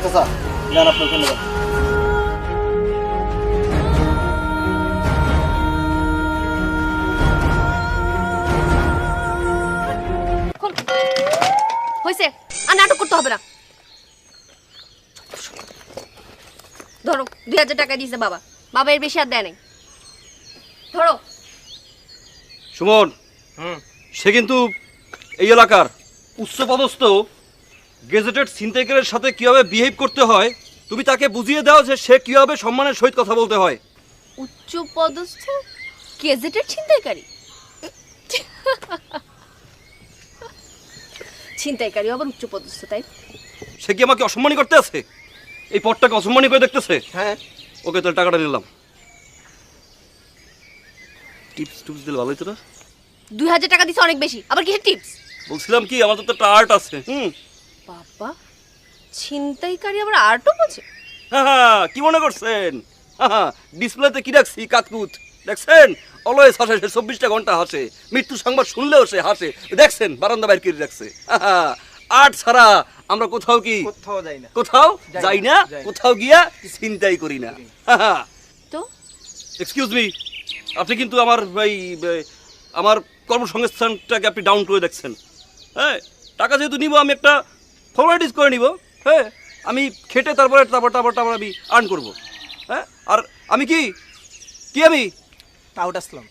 আচ্ছা স্যার, যান আপনার ধন্যবাদ। হয়েছে, আর নাটক করতে হবে না। ধরো 2000 টাকা দিয়েছে বাবা, বাবা এর বেশি আর দেয় নাই। ধরো। সুমন, সে কিন্তু এই এলাকার উচ্চপদস্থ গেজেটেড ছিনতাইকারের সাথে কিভাবে বিহেভ করতে হয় তুমি তাকে বুঝিয়ে দাও যে সে কিভাবে সম্মানের সহিত কথা বলতে হয়। উচ্চ পদস্থ গেজেটেড ছিনতাইকারী? ছিনতাইকারী আবার উচ্চ পদস্থ, তাই? সে কি আমাকে অসম্মানী করতে আছে? এই পদটাকে অসম্মানী করে দেখতেছে? হ্যাঁ। ওকে, তোর টাকাটা নিলাম। টিপস টিপস দিলে ভালোই তো না? 2000 টাকা দিছে অনেক বেশি, আবার কিসের টিপস? বলছিলাম কি, আমাদের তো একটা আর্ট আছে। বাবা, ছিনতাইকারী আবার আর্টও বোঝে? হ্যাঁ, কি মনে করছেন? ডিসপ্লেতে কি রাখছি? কাতকুত দেখছেন? অলওয়েজ হাসে, সে 24টা ঘন্টা হাসে। মৃত্যু সংবাদ শুনলেও সে হাসে। দেখছেন বারান্দা বাইর করে রাখছে। আর্ট ছাড়া আমরা কোথাও কি কোথাও যাই না। কোথাও যাই না, কোথাও গিয়া চিন্তাই করি না। তো এক্সকিউজ মি, আপনি কিন্তু আমার আমার কর্মসংস্থানটাকে আপনি ডাউন করে দেখছেন। হ্যাঁ, টাকা যেহেতু নিব, আমি একটা ফর্মালিটিস করে নিব। হ্যাঁ, আমি খেটে তারপর আমি আর্ন করব। হ্যাঁ, আর আমি কি আমি টাউট আসলাম।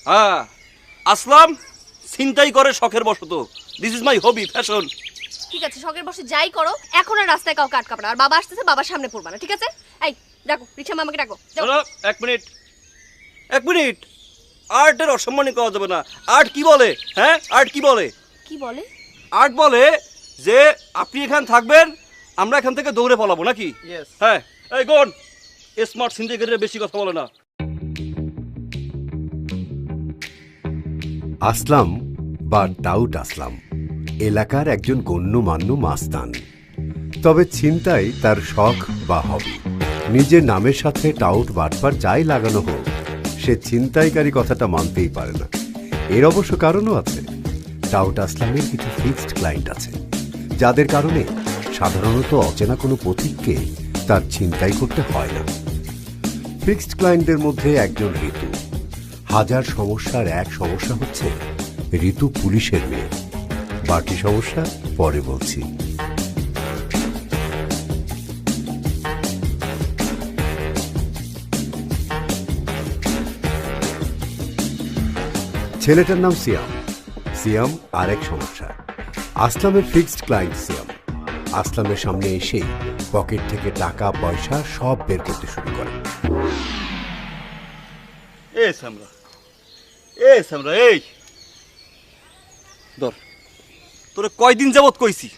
হ্যাঁ, আসলাম ছিনতাই করে শখের বশত। This is my hobby, fashion. ঠিক আছে, শখের বসে যাই করো, এখন আর রাস্তায় কাউকে আটকাবে না। আর বাবা আসতেছে, বাবার সামনে পড়বা না, ঠিক আছে? এই ডাকো, রিক্সা মামাকে ডাকো। যাও। চলো, এক মিনিট। আর্টের অসম্মানী করা যাবে না। আর্ট কি বলে? হ্যাঁ, আর্ট কি বলে? কি বলে? আর্ট বলে যে আপনি এখানে থাকবেন, আমরা এখান থেকে দৌড়ে পালাবো, নাকি? Yes. হ্যাঁ, এই কোন স্মার্ট সিন্ডিকেটের বেশি কথা বলে না। আসলাম বা টাউট আসলাম এলাকার একজন গণ্যমান্য মাস্তান। তবে ছিনতাই তার শখ বা হবি। নিজের নামের সাথে টাউট বাটপার যাই লাগানো হোক, সে ছিনতাইকারী কথাটা মানতেই পারে না। এর অবশ্য কারণও আছে। টাউট আসলামের কিছু ফিক্সড ক্লায়েন্ট আছে, যাদের কারণে সাধারণত অচেনা কোনো পথিককে তার ছিনতাই করতে হয় না। ফিক্সড ক্লায়েন্টদের মধ্যে একজন ঋতু। হাজার সমস্যার এক সমস্যা হচ্ছে ঋতু পুলিশের মেয়ে। বাকি সমস্যা পরে বলছি। ছেলেটার নাম সিয়াম। সিয়াম আরেক সমস্যা। আসলামের ফিক্সড ক্লায়েন্ট সিয়াম আসলামের সামনে এসেই পকেট থেকে টাকা পয়সা সব বের করতে শুরু করে। এই ধর, তোরে কয়দিন যাবত কইছি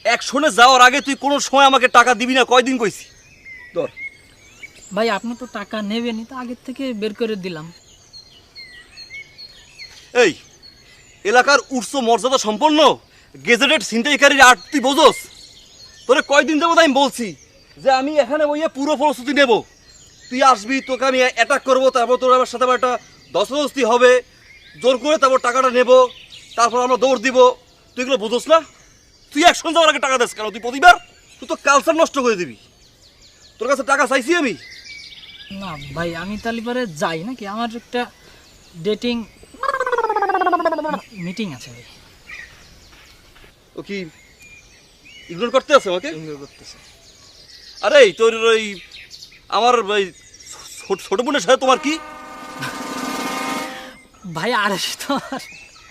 অ্যাকশনে যাওয়ার আগে তুই কোনো সময় আমাকে টাকা দিবি না। কয়দিন কইছি? ধর ভাই, আপনি তো টাকা নেবেনই, তো আগের থেকে বের করে দিলাম। এই এলাকার উচ্চ মর্যাদা সম্পন্ন গেজেটেড ছিনতাইকারীর আর্ট তুই বোঝস? তোরে কয়দিন যাবত আমি বলছি যে আমি এখানে বইয়ে পুরো প্রস্তুতি নেব। তুই আসবি, তোকে আমি অ্যাটাক করবো, তারপর তোর আমার সাথে একটা দস্তদস্তি হবে, জোর করে তারপর টাকাটা নেব, তারপর আমরা দৌড় দিব। তুই এগুলো বোঝস না? তুই অ্যাকশন যাওয়ার আগে টাকা দিস কেন? তুই প্রতিবার তুই তো কালচার নষ্ট করে দিবি। তোর কাছে টাকা চাইছি আমি? না ভাই, আমি তাহলে পরে যাই নাকি? আমার একটা ডেটিং মিটিং আছে ভাই। ও কি ইগনোর করতে আছে আমাকে? ইগনোর করতেছে। আরে তোর ওই আমার ওই ছোট বোনের সাথে তোমার কি? ভাই আরে তো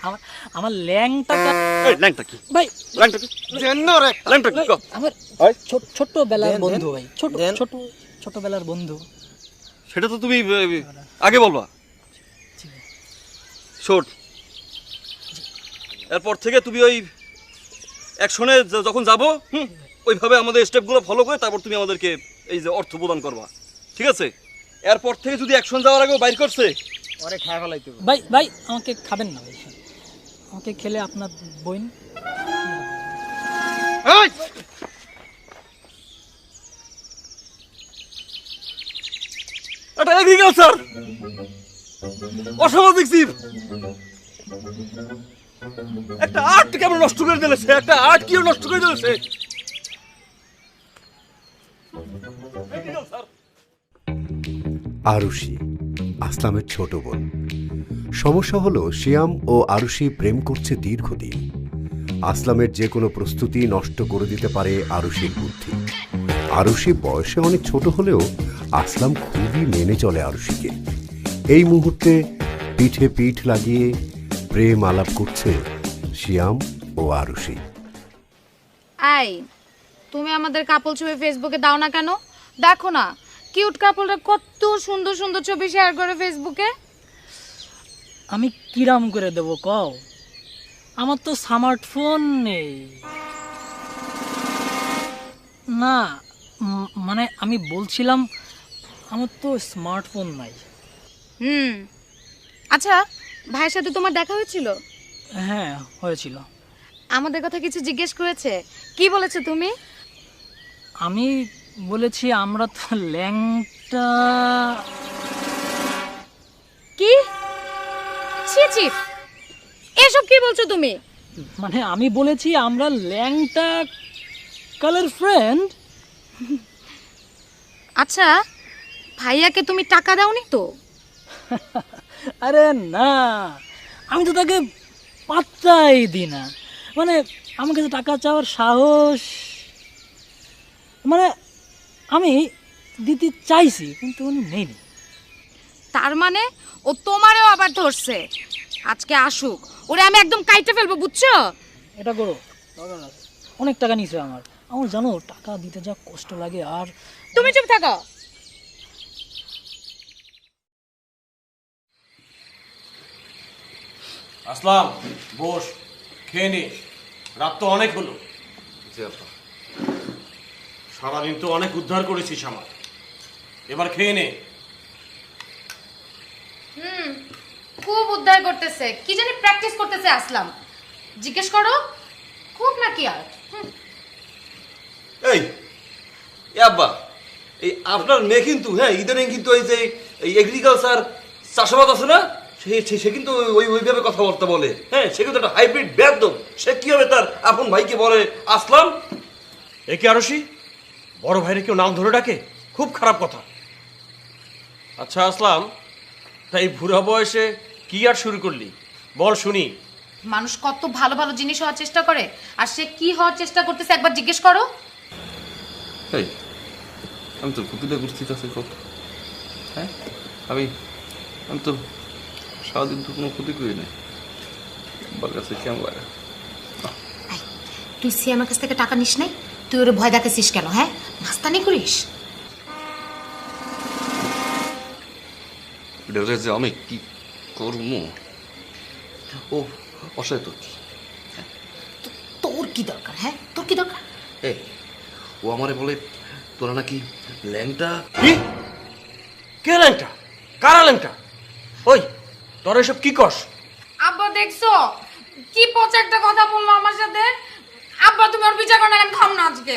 আমার আমার ল্যাংটাটা ল্যাংটা কি ভাই, ল্যাংটা কি ল্যাংটা কি? আমার ছোটবেলার বন্ধু ভাই, ছোটবেলার বন্ধু। সেটা তো তুমি আগে বলবা। শোন, এরপর থেকে তুমি ওই অ্যাকশনে যখন যাবো, ওইভাবে আমাদের স্টেপগুলো ফলো করে তারপর তুমি আমাদেরকে এই যে অর্থ প্রদান করবা, ঠিক আছে? এরপর থেকে যদি অ্যাকশন যাওয়ার আগেও বাইর করছে, ওরে খায় ফেলাইতে হবে। ভাই আমাকে খাবেন না ভাই, আমাকে খেলে আপনার বোন। এটা এগ্রিকালচার, অসামাজিক জীব। একটা আর্ট কেমন নষ্ট করে দিলেছে, একটা আর্ট কি নষ্ট করে দিলেছে। আরুষি আসলামের ছোট বোন। সমস্যা হলো শিয়াম ও আরুষি প্রেম করছে দীর্ঘদিন। আসলামের যে কোনো প্রস্তুতি নষ্ট করে দিতে পারে আরুষির বুদ্ধি। আরুষি বয়সে অনেক ছোট হলেও আসলাম খুবই মেনে চলে আরুষিকে। এই মুহূর্তে পিঠে পিঠ লাগিয়ে প্রেম আলাপ করছে শিয়াম ও আরুষি। এই তুমি আমাদের কাপল ছবি ফেসবুকে দাও না কেন? দেখো না কিউট কাপলরা কত সুন্দর সুন্দর ছবি শেয়ার করে ফেসবুকে। আমি কিরাম করে দেব কও? আমার তো স্মার্টফোন নেই। না মানে আমি বলছিলাম আমার তো স্মার্টফোন নাই। আচ্ছা ভাইয়ের সাথে তোমার দেখা হয়েছিল? হ্যাঁ হয়েছিল। আমাদের কথা কিছু জিজ্ঞেস করেছে? কি বলেছো তুমি? আমি বলেছি আমরা তো ল্যাংটা। কি ছি ছি এসব কি বলছো তুমি? মানে আমি বলেছি আমরা ল্যাংটা কালার ফ্রেন্ড। আচ্ছা ভাইয়াকে তুমি টাকা দাওনি তো? আরে না, আমি তো তাকে পাত্তাই দিই না। মানে আমার কাছে টাকা চাওয়ার সাহস, মানে আমি দিতে চাইছি কিন্তু উনি নেইনি। তার মানে ও তোমারেও আবার ধরছে। আজকে আসুক, ওরে আমি একদম কাইটে ফেলবো, বুঝছো? এটা করো, দরকার আছে। অনেক টাকা নিছে আমার জানো টাকা দিতে যা কষ্ট লাগে। আর তুমি চুপ থাকো। আসলাম, বস, খেয়ে নে। রাত তো অনেক হলো। সারাদিন তো অনেক উদ্ধার করেছিস আমার, এবার খেয়ে নে। খুব উদ্ধার করতেছে, কি জানি প্র্যাকটিস করতেছে আসলাম। জিজ্ঞেস করো খুব নাকি আর। এই আব্বা, এই আপনার মেয়ে কিন্তু হ্যাঁ ইদানিং কিন্তু এই যে এগ্রিকালচার চাষাবাদ আছে না, সে কিন্তু ওইভাবে কথাবার্তা বলে। হ্যাঁ, সে কিন্তু একটা হাইব্রিড বেয়াদব। সে কিভাবে তার আপন ভাইকে বলে আসলাম? একে আরশি, বড় ভাইরে কেউ নাম ধরে ডাকে, খুব খারাপ কথা। আচ্ছা আসলাম, তাই বুড়া বয়সে কি আর শুরু করলি বল শুনি। মানুষ কত ভালো ভালো জিনিস হওয়ার চেষ্টা করে, আর সে কি হওয়ার চেষ্টা করতেছে একবার জিজ্ঞেস করো। এই আমি তোর ক্ষতিটা করছি কাছে কত? হ্যাঁ, আমি তো সারাদিন তো কোনো ক্ষতি করি না। আমার কাছে কেমন লাগে? তুই সে আমার কাছ থেকে টাকা নিস নাই, তুই ওরে ভয় দেখাচ্ছিস কেন? হ্যাঁ, মাস্তানি করিস। যে আমি কি করবো? ও অসহায় তোর কি? তোর কি দরকার? হ্যাঁ, তোর কি দরকার? ও আমারে বলে তোরা নাকি ল্যাংটা। কি? কে ল্যাংটা? কারা ল্যাংটা? ওই তোর এসব কি কস? আব্বা দেখছো কি পচা একটা কথা বললো আমার সাথে? আব্বা তুমি ওর বিচার করো না, আমি খাম না আজকে।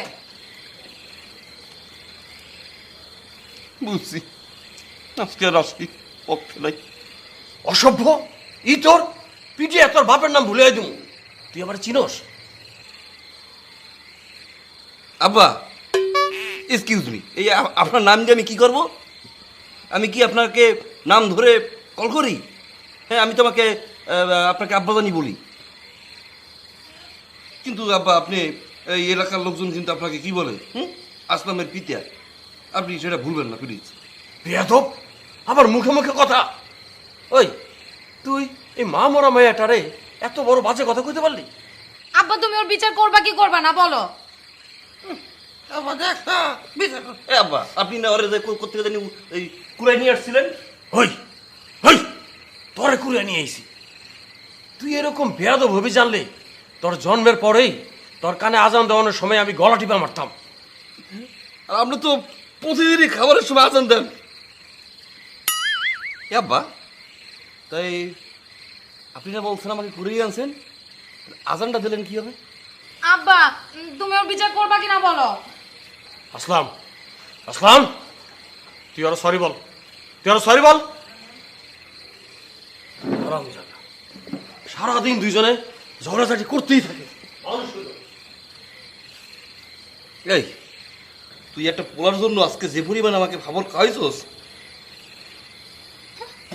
বুঝছি, আজকে রাশি পক্ষে নাই। অসভ্য! ই তোর পিঠে তোর বাপের নাম ভুলে দিমু, তুই আবার চিনোস? আব্বা এক্সকিউজ মি, এই আপনার নাম দিয়ে আমি কি করব? আমি কি আপনাকে নাম ধরে কল করি? হ্যাঁ, আমি তোমাকে আপনাকে আব্বা জানি বলি, কিন্তু আব্বা আপনি এই এলাকার লোকজন কিন্তু আপনাকে কি বলে? আসলামের পিতা। আপনি সেটা ভুলবেন না প্লিজ। বেয়াদব, আবার মুখে মুখে কথা। ওই তুই এই মা মরা মেয়েটারে এত বড় বাজে কথা কইতে পারলি? আব্বা তুমি ওর বিচার করবা কি করবা না বলো? আব্বা আপনি না ওরে কোথেকে জানি এই কুড়াই নিয়ে আসছিলেন? হই হই, তোরে কুড়িয়ে নিয়ে আইছি। তুই এরকম বেয়াদব হবি জানলে তোর জন্মের পরেই তোর কানে আজান দেওয়ানোর সময় আমি গলা টিপা মারতাম। আর আপনি তো প্রতিদিনই খাবারের সময় আজান দেন। আব্বা তাই আপনি না বলছেন আমাকে কুড়িয়ে আনছেন, আজানটা দিলেন কি হবে? আব্বা তুমি ওর বিচার করবা কিনা বলো? আসলাম, আসলাম, তুই আরো সরি বল, তুই আরো সরি বল। সারাদিন দুইজনে ঝগড়াঝাটি করতেই থাকে। মানুষ হলো। এই তুই একটা পোলার জন্য আজকে যে পরিমাণ আমাকে ভাবর খাওয়াইছস,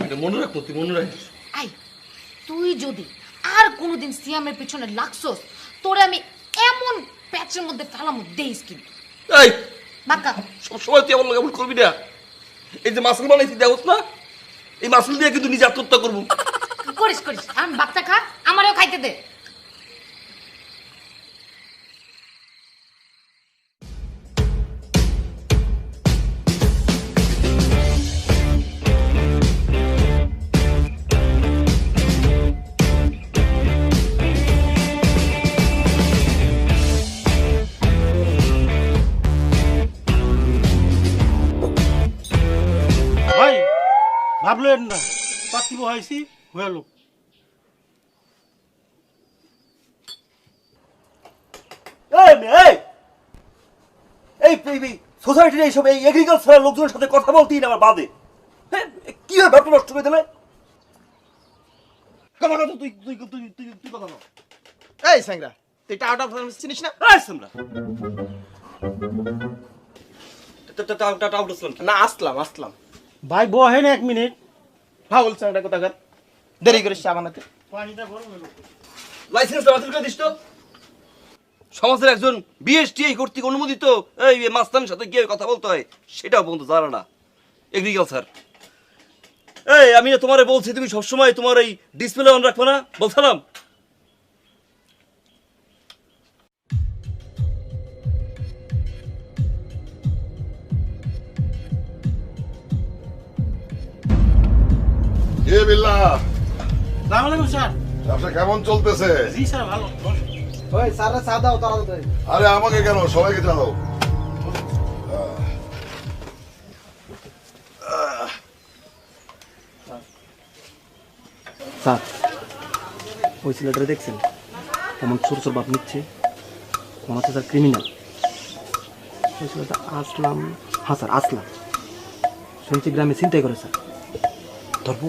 এটা মনে রাখ, তুই মনে রাখিস। আই তুই যদি আর কোনোদিন সিয়ামের পিছনে লাগছস, তোরে আমি এমন প্যাচের মধ্যে ফেলাম দেইস কিন্তু। এই বাক্কা সবসময় তুই আমার লোক এমন করবি না। এই যে মাসুল বানাইছি দেখোস না, এই মাসুল দিয়ে কিন্তু নিজে আত্মহত্যা করবো। করিস করিস, আমি বাচ্চা খা, আমারও খাইতে দে। ভাই ভাবলেন না পাতি বহাইছি হয়ে লোক। এই সোসাইটির এইসব এই এগ্রিকালচারাল লোকজনের সাথে কথা বলতেই না আমার বাদে। হ্যাঁ কি হয় ব্যাপারটা নষ্ট করে দিলে? কথা কথা তুই তুই তুই তুই তুই কথা বল। এই স্যাংরা, তুই টাউটা চিনিস না? এই সামরা না, আসলাম। ভাই বহেন 1 মিনিট। ফাউল স্যাংরা কোথাকার, দেরি করিস চা বানাতে। পানিটা গরম হলো। লাইসেন্স বাতিল করে দিস তো। সমাজের একজন বিএসটিআই কর্তৃক অনুমোদিত এই মাস্তানের সাথে গিয়ে কথা বলতে হয় সেটাও বন্ধু জানা না। এগ্রিকালচার এই আমি না তোমারে বলছি তুমি সবসময় তোমার এই ডিসপ্লে অন রাখবে না, বলছিলাম। এ বিল্লাহ, সালাম আলাইকুম স্যার। ব্যবসা কেমন চলতেছে? জি স্যার ভালো। ওই স্যাররা চা দাও তাড়াতাড়ি। আরে আমাকে কেন, সবাইকে জানাও। স্যার, ওই ছেলেটা দেখছেন কেমন ছোট ছোট বাপ নিচ্ছে? মনে হচ্ছে স্যার ক্রিমিনাল। ওই ছেলেটা আসলাম। হ্যাঁ স্যার, আসলাম। শুনছি গ্রামে চিন্তাই করে স্যার, ধরবো।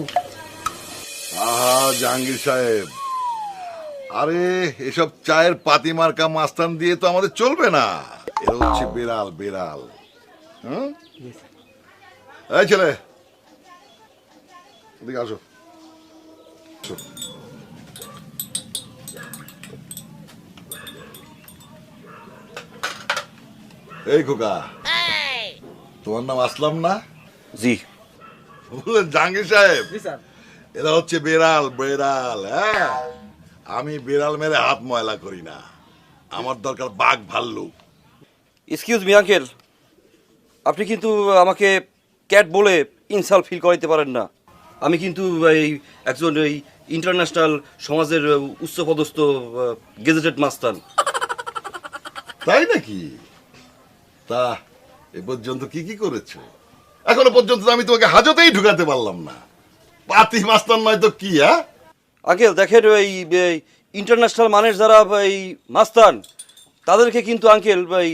আহা জাহাঙ্গীর সাহেব, আরে এসব চায়ের পাতি মার্কা মাস্তান দিয়ে তো আমাদের চলবে না। এরা হচ্ছে বেড়াল বেড়াল। হুম, এই ছেলে এদিকে আসো। এই খোকা, তোমার নাম আসলাম না? জি বললেন জাহাঙ্গীর সাহেব, জি স্যার। এরা হচ্ছে বেড়াল বেড়াল। হ্যাঁ, আমি বেড়াল মেরে হাত ময়লা করি না, আমার দরকার বাঘ ভাল্লুক। এক্সকিউজ মি আঙ্কেল, আপনি কিন্তু আমাকে ক্যাট বলে ইনসাল্ট ফিল করাইতে পারেন না। আমি কিন্তু এই একজন এই ইন্টারন্যাশনাল সমাজের উচ্চপদস্থ গেজেটেড মাস্তান। তাই নাকি? তা এ পর্যন্ত কি কি করেছো? এখনো পর্যন্ত তো আমি তোমাকে হাজতেই ঢুকাতে পারলাম না। পাতি মাস্তান নয় তো কি? হ্যাঁ আঙ্কেল দেখেন, এই ইন্টারন্যাশনাল মানের যারা এই মাস্তান তাদেরকে কিন্তু আঙ্কেল এই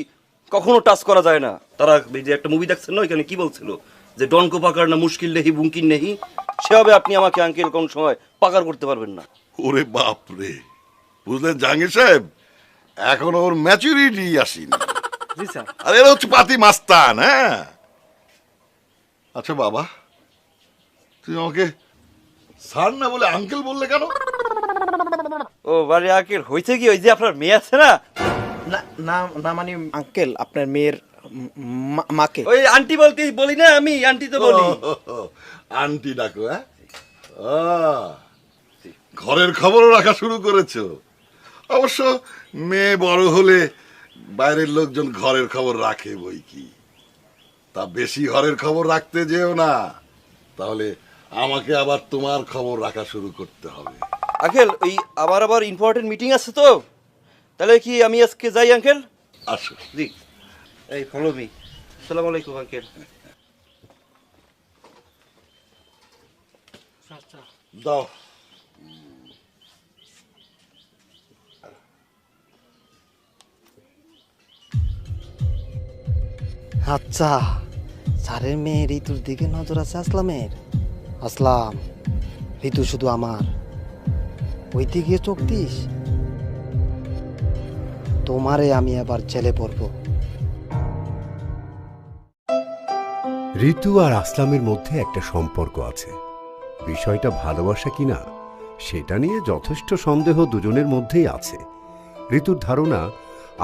কখনো টাচ করা যায় না। তারা এই যে একটা মুভি দেখছেন না, ওইখানে কি বলছিল যে ডনকো পাকার না মুশকিল নেহি মুমকিন নেহি, সেভাবে আপনি আমাকে আঙ্কেল কোন সময় পাকার করতে পারবেন না। ওরে বাপ রে, বুঝলেন জাহাঙ্গীর সাহেব, এখনো ওর ম্যাচুরিটি আসেনি। জি স্যার। আর এরা হচ্ছে পাতি মাস্তান। হ্যাঁ আচ্ছা বাবা, তুমি আমাকে স্যার না বলে আঙ্কেল বললে কেন? ও বারে আঙ্কেল হয়েছে কি, ওই যে আপনার মেয়ে আছে না, না না মানে আঙ্কেল আপনার মেয়ের মাকে। ওই আন্টি বলতে বলি না, আমি আন্টি তো বলি। আন্টি ডাকো? হ্যাঁ, ঘরের খবরও রাখা শুরু করেছো। অবশ্য মেয়ে বড় হলে বাইরের লোকজন ঘরের খবর রাখে বই কি, তা বেশি ঘরের খবর রাখতে যেও না, তাহলে আমাকে আবার তোমার খবর রাখা শুরু করতে হবে। আঙ্কেল ওই আবার ইম্পর্টেন্ট মিটিং আছে তো, তাহলে কি আমি আজকে যাই আঙ্কেল? আসো। জি, এই ফলো মি। আসসালামু আলাইকুম আঙ্কেল। দাও। আচ্ছা, স্যারের মেয়ে ঋতুর দিকে নজর আছে আসলামের। আসলাম, ঋতু শুধু আমার, ওই দিকে চোখ দিস। তোমারে আমি এবার জেলে পড়বো। ঋতু আর আসলামের মধ্যে একটা সম্পর্ক আছে। বিষয়টা ভালোবাসা কিনা সেটা নিয়ে যথেষ্ট সন্দেহ দুজনের মধ্যেই আছে। ঋতুর ধারণা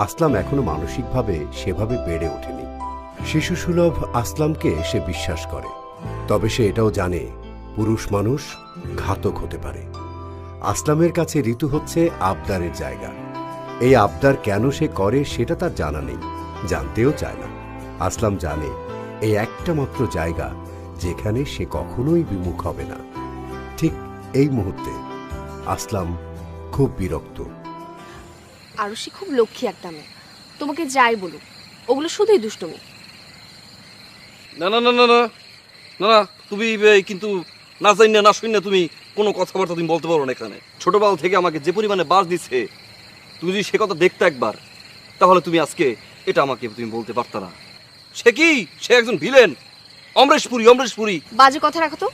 আসলাম এখনো মানসিকভাবে সেভাবে বেড়ে ওঠেনি। শিশুসুলভ আসলামকে সে বিশ্বাস করে, তবে সে এটাও জানে পুরুষ মানুষ ঘাতক হতে পারে। আসলামের কাছে ঋতু হচ্ছে আবদারের জায়গা। এই আবদার কেন সে করে সেটা তার জানা নেই, জানতেও চায় না। আসলাম জানে এই একটা মাত্র জায়গা যেখানে সে কখনোই বিমুখ হবে না। ঠিক এই মুহূর্তে আসলাম খুব বিরক্ত। আরুষি খুব লক্ষ্মী একটা মেয়ে, তোমাকে যাই বলুক ওগুলো শুধুই দুষ্টুমি। না না না না না না না, তুমি কিন্তু না জানি না শুনি না তুমি কোনো কথাবার্তা তুমি বলতে পারো না এখানে। ছোটবেলা থেকে আমাকে যে পরিমাণে বাস দিচ্ছে, তুমি যদি সে কথা দেখতে একবার, তাহলে তুমি আজকে এটা আমাকে তুমি বলতে পারতা না। সে কি, সে একজন ভিলেন, অমরেশপুরি অমরেশপুরি। বাজে কথা রাখো তো,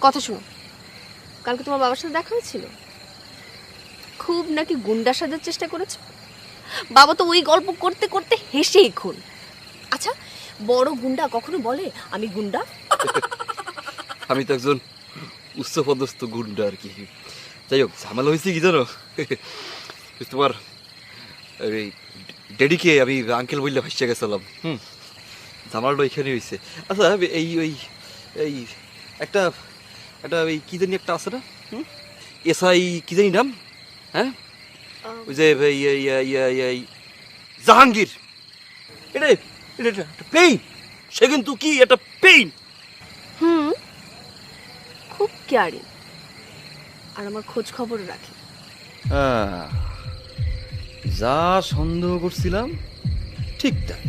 কথা শোনো। কালকে তোমার বাবার সাথে দেখা হয়েছিল, খুব নাকি গুন্ডা সাজার চেষ্টা করেছো। বাবা তো ওই গল্প করতে করতে হেসেই খুন। আচ্ছা, বড় গুন্ডা কখনো বলে আমি গুন্ডা? আমি তো একজন উচ্চপদস্থ গুন্ডা আর কি। যাই হোক, ঝামেলা হয়েছে কি জানো, তোমার এই ডেডিকে আমি আঙ্কেল বললে ভাসিয়ে গেছিলাম। ঝামেলাটা এখানে হয়েছে। আচ্ছা, এই ওই এই একটা একটা ওই কি জানি একটা আছে না, এসআই কি জানি নাম, হ্যাঁ ওই যে এই জাহাঙ্গীর, এটা এটা একটা পেইন। সে কিন্তু কি একটা পেইন। খুব কেয়ারিং, আর আমার খোঁজ খবর রাখে। যা সন্দেহ করছিলাম ঠিক তাই,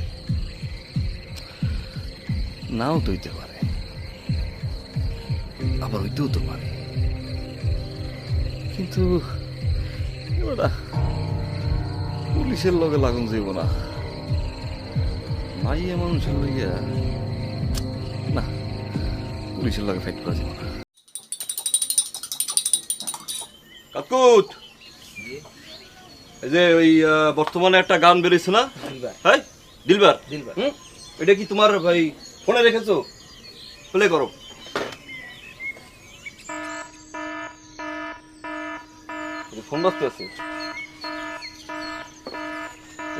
নাও তো হইতে পারে, আবার হইতেও তো পারে। কিন্তু পুলিশের লগে লাগুন যাইব না, মাইয়া মানুষের লইয়া না, পুলিশের লগে ফাইট করা যাব না। কাকুত, এই যে ওই বর্তমানে একটা গান বেরিয়েছে না, হ্যাঁ দিলবার, এটা কি তোমার ভাই ফোনে রেখেছো? প্লে করো। ফোন বাজতে আছে,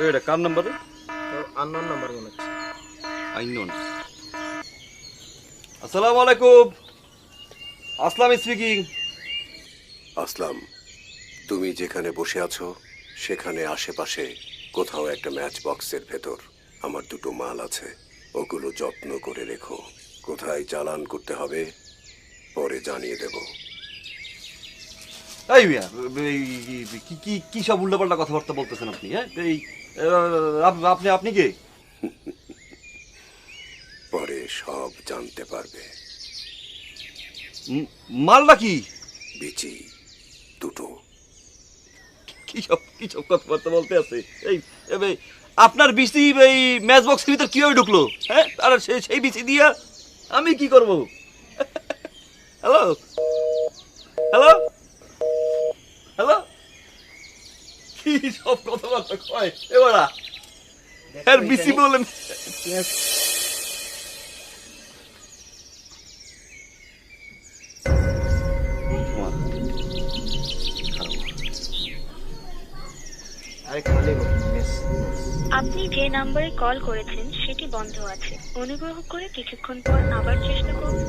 এটা কার নাম্বারে? আননোন নাম্বার মনে হচ্ছে। আইনন। আসসালামু আলাইকুম, আসলাম স্পিকিং। আসলাম, তুমি যেখানে বসে আছো সেখানে আশেপাশে কোথাও একটা ম্যাচ বক্সের ভেতর আমার দুটো মাল আছে, ওগুলো যত্ন করে রেখো। কোথায় চালান করতে হবে পরে জানিয়ে দেব। এই মিয়া, কি কি কি সব উল্টাপাল্টা কথাবার্তা বলতেছেন আপনি? হ্যাঁ, এই আপনি আপনি কে? পরে সব জানতে পারবে। মালটা কি? বিচি দুটো। কি সব কথাবার্তা বলতে আছে? এই আপনার বিসি এই ম্যাচ বক্সের ভিতর কিভাবে ঢুকলো? হ্যাঁ, আর সেই বিসি দিয়া আমি কি করব? হ্যালো হ্যালো হ্যালো, কি সব কথাবার্তা কয় এবারা? আর বিসি বলেন আপনি যে নাম্বারে কল করেছেন সেটি বন্ধ আছে, অনুগ্রহ করে কিছুক্ষণ পর আবার চেষ্টা করুন।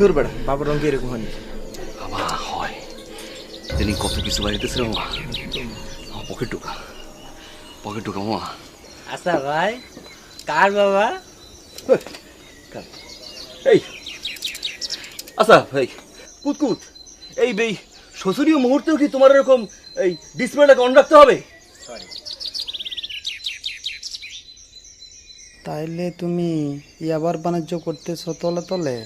দূর বেড়া, বাবার রঙে এরকম হয়নি। বাবা হয় তিনি কত কিছু বাড়িতেছিল মামা। পকেট ঢোকা মামা। আচ্ছা ভাই, কার বাবা? এই আচ্ছা ভাই কুতকুত, এই শোষণীয় মুহূর্তেও কি তোমার এরকম এই ডিসপ্লেটা অন রাখতে হবে? তাইলে তুমি ইয়াবার বাণিজ্য করতেছো তলে তলে?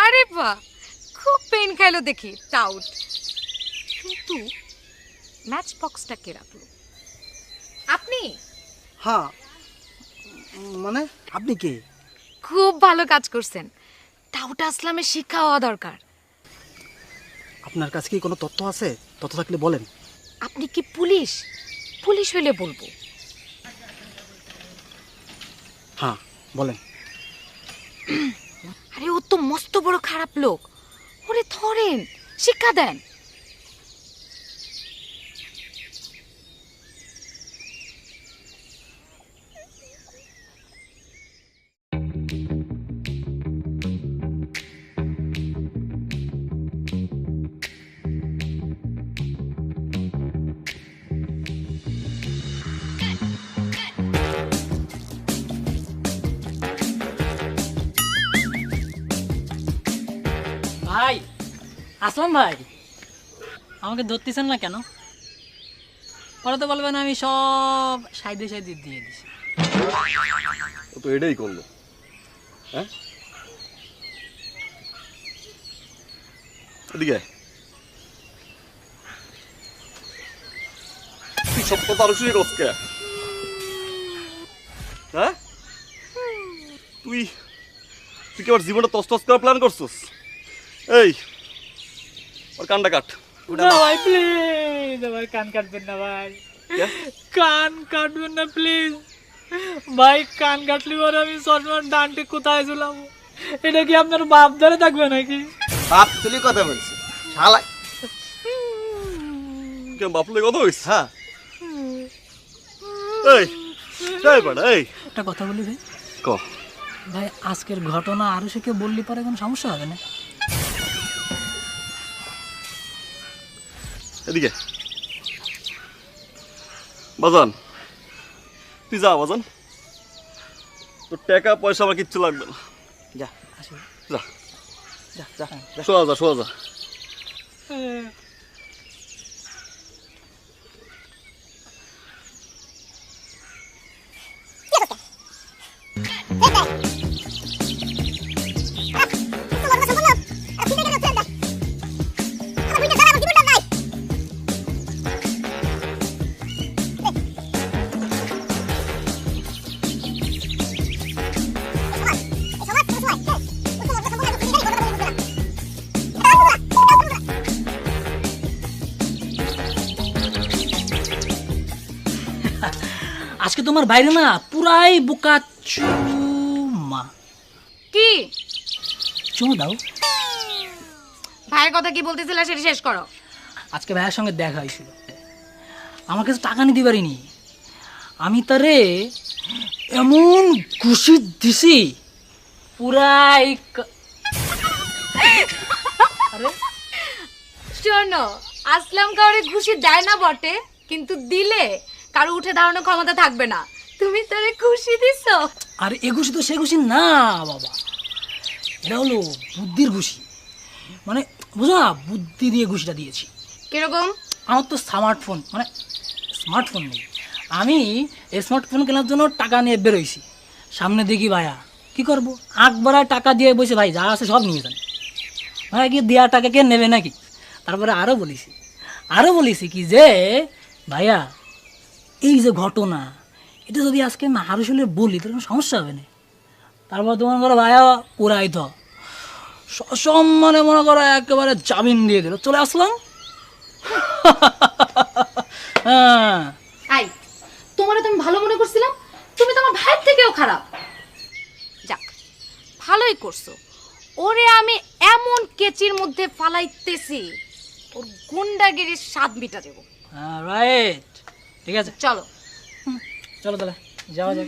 আরে বাহ, খুব পেন খাইলো দেখি টাউট। কিন্তু ম্যাচ বক্সটা কে রাখলো? আপনি? হ্যাঁ, মানে আপনি কে? খুব ভালো কাজ করছেন। টাউট আসলামের শিক্ষা হওয়া দরকার। আপনার কাছে কি কোনো তথ্য আছে? তথ্য থাকলে বলেন। আপনি কি পুলিশ? পুলিশ হইলে বলবো। হ্যাঁ বলেন। আরে ও তো মস্ত বড় খারাপ লোক, ওরে ধরেন, শিক্ষা দেন। ভাই, আসলাম ভাই, আমাকে ধরতেছেন না কেন? পরে তো বলবেন আমি সব সাইডে সাইডে দিয়ে দিছি। ও তো এটাই করলো। হ্যাঁ, এদিকে আয়। তুই সব কথা আরো শুনে গেছে। হ্যাঁ, তুই তুই কি আমার জীবনটা তস করার প্ল্যান করছিস? এই ওর কানটা কাট। না ভাই প্লিজ, আমার কান কাটবেন না ভাই, কান কাটবেন না প্লিজ ভাই। কান কাটলি পরে আমি চশমার ডানটি কোথায় ঝুলাম? এটা কি আপনার বাপ ধরে থাকবে নাকি? বাপ তুলি কথা বলছি শালা। কেন বাপলে কথা হইছে? হ্যাঁ, এই এই বড়, এই একটা কথা বলি ভাই। ক ভাই, আজকের ঘটনা আরো সে কেউ বললি পরে কোনো সমস্যা হবে না? এদিকে বাজান, তুই যা বাজান, তোর টাকা পয়সা আমার কিচ্ছু লাগবে না। যা যা যা যা যা। শোয়া যা, শোয়া যা। আজকে তোমার বাইরে না পুরাই বোকা চুমা। কি চুমু দাও। ভাইয়ের কথা কি বলতেছিলে সেটা শেষ করো। আজকে ভাইয়ের সঙ্গে দেখা হয়েছিল, আমার কাছে টাকা নিতে পারিনি। আমি তারে এমন খুশি দিছি পুরাই আরে শোনো, আসলাম কাউরে খুশি দেয় না বটে, কিন্তু দিলে কারো উঠে দাঁড়ানোর ক্ষমতা থাকবে না। তুমি তারে খুশি দিছো। আর এ খুশি তো সে খুশি না বাবা, এটা হলো বুদ্ধির খুশি। মানে বুঝো না, বুদ্ধি দিয়ে খুশিটা দিয়েছি। কিরকম? আমার তো স্মার্টফোন নেই। আমি স্মার্টফোন কেনার জন্য টাকা নিয়ে বেরোইছি। সামনে দেখি ভাইয়া কি করবো, আখ বাড়ায় টাকা দিয়ে বসে, ভাই যা আছে সব নিয়ে যান। ভাই কি দেওয়া টাকা কে নেবে নাকি? তারপরে আরও বলেছি কি যে ভাইয়া এই যে ঘটনা, এটা যদি আজকে আমি হারুসলে বলি তাহলে কোনো সমস্যা হবে না। তারপর তোমার করো ভাইয়া পুরাই তো সসম্মানে মনে করো একেবারে জামিন দিয়ে দিল, চলে আসলাম। হ্যাঁ, আই তোমারে তুমি ভালো মনে করছিলাম, তুমি তোমার ভাইয়ের থেকেও খারাপ। যাক, ভালোই করছো। ওরে আমি এমন কেচির মধ্যে ফালাইতেছি, ওর গুন্ডাগিরির স্বাদ মিটা দেবো। হ্যাঁ রাইট, ঠিক আছে চলো চলো তাহলে যাওয়া যাক।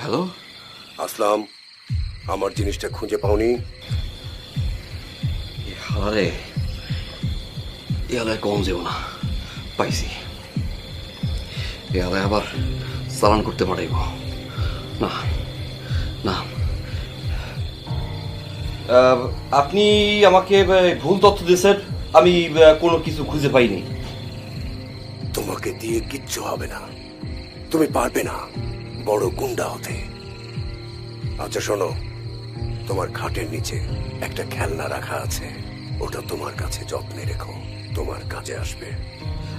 হ্যালো আসলাম, আমার জিনিসটা খুঁজে পাওনি? আরে এলাকায় কম যাব না, পাইছি। এলাকায় আবার চালান করতে পাঠাইব না না। আপনি আমাকে ভুল তথ্য দিয়েছেন, আমি কোনো কিছু খুঁজে পাইনি। তোমাকে দিয়ে কিচ্ছু হবে না, তুমি পারবে না বড় গুন্ডা হতে। আচ্ছা শোনো, তোমার খাটের নিচে একটা খেলনা রাখা আছে, ওটা তোমার কাছে যত্নে রেখো, তোমার কাজে আসবে।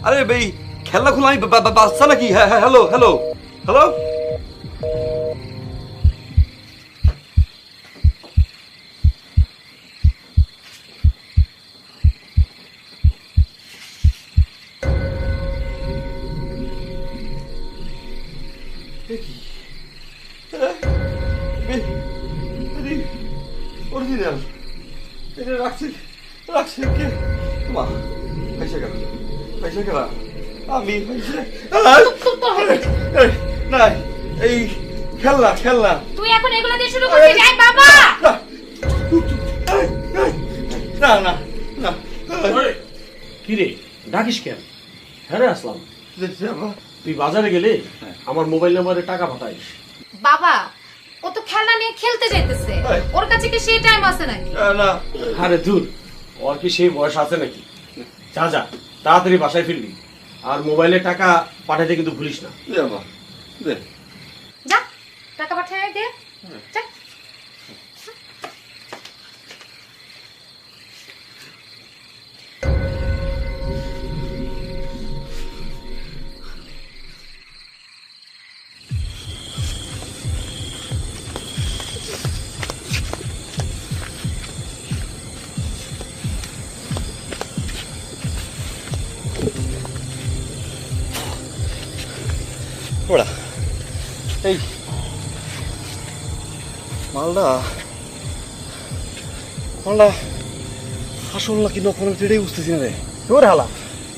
আরে ভাই, খেলনা খুলনা আমি বাচ্চা নাকি? হ্যাঁ হ্যাঁ, হ্যালো হ্যালো হ্যালো। অরিজিনাল এটা রাখছি রাখছি কে? মা পয়সা কেন? পয়সা কেন? আমি না, এই খেলনা খেলনা। তুই এখন এগুলো দিয়ে শুরু করছিস? এই বাবা, না না না। কি রে ডাকিস কেন? হ্যাঁ রে আসলাম, তুই বাজারে গেলে আমার মোবাইল নাম্বারে টাকা পাঠাইস। বাবা ও তো খেলনা নিয়ে খেলতে যাইতেছে, ওর কাছে কি সেই টাইম আছে নাকি? না। আরে দূর, ওর কি সেই বয়স আছে নাকি? যা যা তাড়াতাড়ি বাসায় ফিরবি, আর মোবাইলে টাকা পাঠাইতে কিন্তু ভুলিস না। যা টাকা পাঠিয়ে দে, যা। ওরা এই মালটা মালটা আসল নাকি নকল সেটাই বুঝতেছি না রে। তোর হালা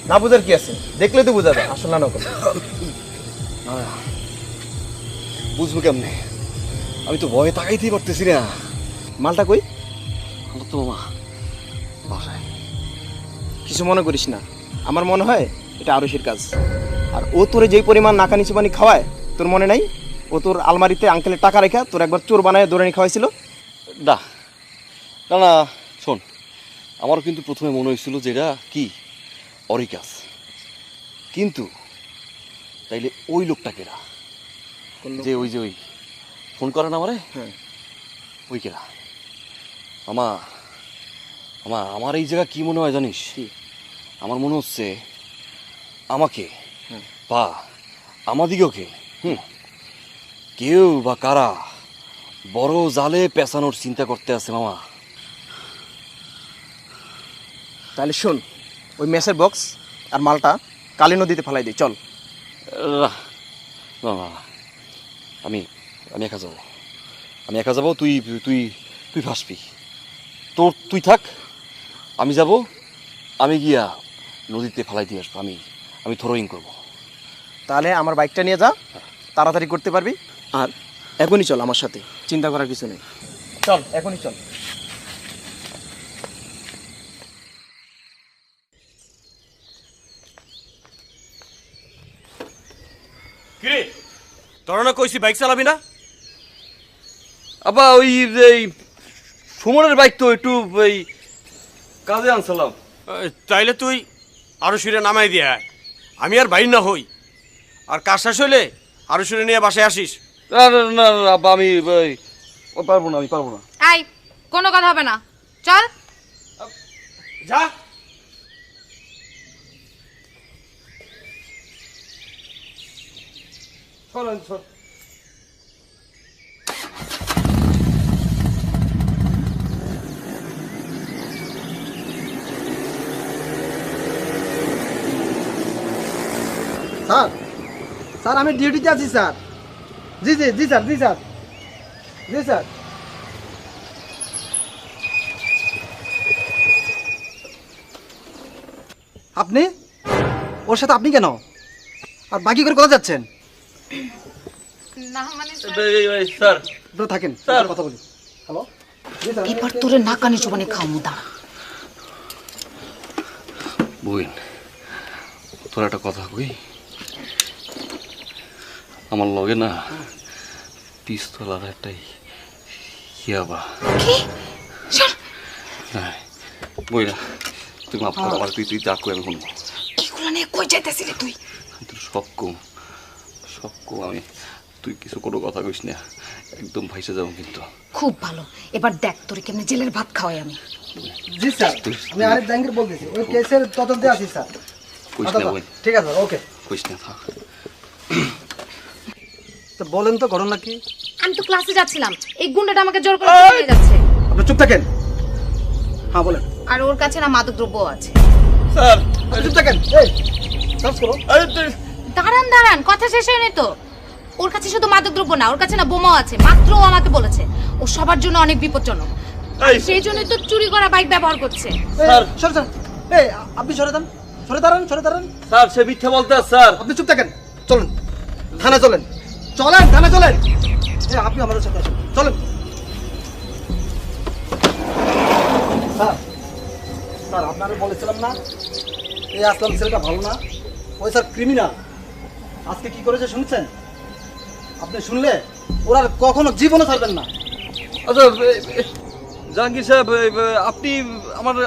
না বুঝার কি আছে, দেখলে তো বোঝা যায় আসল না নকল। বুঝবো কেমনে? আমি তো ভয়ে তাকাইতেই পারতেছি না। মালটা কই? আমার তো মামা বাসায়। কিছু মনে করিস না, আমার মনে হয় এটা আরুষির কাজ। আর ও তোরে যেই পরিমাণ নাকানিচি পানি খাওয়ায় তোর মনে নাই? ও তোর আলমারিতে আঙ্কেলের টাকা রেখা তোর একবার চোর বানায় দৌড়ানি খাওয়াইছিল। না না না, শোন, আমারও কিন্তু প্রথমে মনে হয়েছিল যে এটা কি অরি কাজ, কিন্তু তাইলে ওই লোকটা কেরা? যে ওই যে ওই ফোন করে না আমারে, হ্যাঁ ওই কেরা? আমা আমা আমার এই জায়গা কি মনে হয় জানিস? আমার মনে হচ্ছে আমাকে বা আমাদিগকে কেউ বা কারা বড় জালে পেঁচানোর চিন্তা করতে আছে মামা। তাহলে শোন, ওই মেসের বক্স আর মালটা কালী নদীতে ফেলাই দিই, চল। না না না, আমি আমি একা যাবো, আমি একা যাবো। তুই তুই তুই ফাঁসবি, তুই থাক, আমি যাব, আমি গিয়া নদীতে ফেলাই দিয়ে আসবো। আমি থ্রোয়িং করবো। তাহলে আমার বাইকটা নিয়ে যা, তাড়াতাড়ি করতে পারবি। আর এখনই চল আমার সাথে, চিন্তা করার কিছু নেই, চল এখনই চল। কিরে তোরা না কইছি বাইক চালাবি না? আবা ওই এই সুমনের বাইক তো একটু ওই কাজে আনছিলাম। তাইলে তুই আরো সুরে নামাই দিয়ে আয়, আমি আর বাইর না হই। আর কাজ শেষ হইলে আরো সুরে নিয়ে বাসায় আসিস। না না না আব্বা, আমি পারবো না, আমি পারবো না। এই কোনো কথা হবে না, চল যা। চলেন চল। স্যার স্যার আমি ডিউটিতে আছি স্যার। জি জি জি স্যার, জি স্যার, জি স্যার। আপনি ওর সাথে আপনি কেন? আর বাকি করে কোথায় যাচ্ছেন? না মানে স্যার আপনারা থাকেন, স্যার। কথা বলি। হ্যালো, এবার তোরে নাকানি চুবানি খাওয়ামু, দাঁড়া। বুইন, তোর একটা কথা কই, আমার লগে না পিস্তল আর একটাই ইয়াবা। কি? সর। বইরা তুই মাফ কর আমার, তুই যা কই আমি শুনবো। এগুলো নিয়ে কই যাইতেছিলি তুই? তোর সব কম আমি, তুই কিছু কোনো কথা কইস না, একদম ভাইসে যাবো কিন্তু। খুব ভালো, এবার দেখ তোরে কেমনে জেলের ভাত খাওয়াই আমি। জি স্যার, আমি আরিফ জাহাঙ্গীর বলতেছি, ওই কেসের তদন্তে আছি স্যার। কইস না বই, ঠিক আছে, ওকে। কইস না, থাক। তো বলেন তো ঘটনা কি? আমি তো ক্লাসে যাচ্ছিলাম, এই গুন্ডাটা আমাকে জোর করে নিয়ে যাচ্ছে। আপনি চুপ থাকেন। হ্যাঁ বলেন। আর ওর কাছে না মাদক দ্রব্য আছে। স্যার আপনি চুপ থাকেন। এই সার্চ করো। দাঁড়ান, কথা শেষ হয়নি তো। ওর কাছে শুধু মাদক দ্রব্য না, ওর কাছে না বোমাও আছে। মাত্র ও আমাকে বলেছে ও সবার জন্য অনেক বিপজ্জনক, সেই জন্যই তো চুরি করা বাইক ব্যবহার করছে। স্যার সরে যান। এই আপনি সরে যান, সরে দাঁড়ান। স্যার সে মিথ্যা বলতে, স্যার আপনি চুপ থাকেন। চলুন থানা, চলেন থানা চলেন। এই আপনি আমাদের সাথে আসুন, চলেন। স্যার আপনারা বলেছিলাম না এই আসলাম ছেলেটা ভালো না, ওই স্যার ক্রিমিনাল। আজকে কি করেছে শুনছেন? আপনি শুনলে ওরা আর কখনো জীবনে ছাড়বেন না। আচ্ছা জাহাঙ্গীর সাহেব, আপনি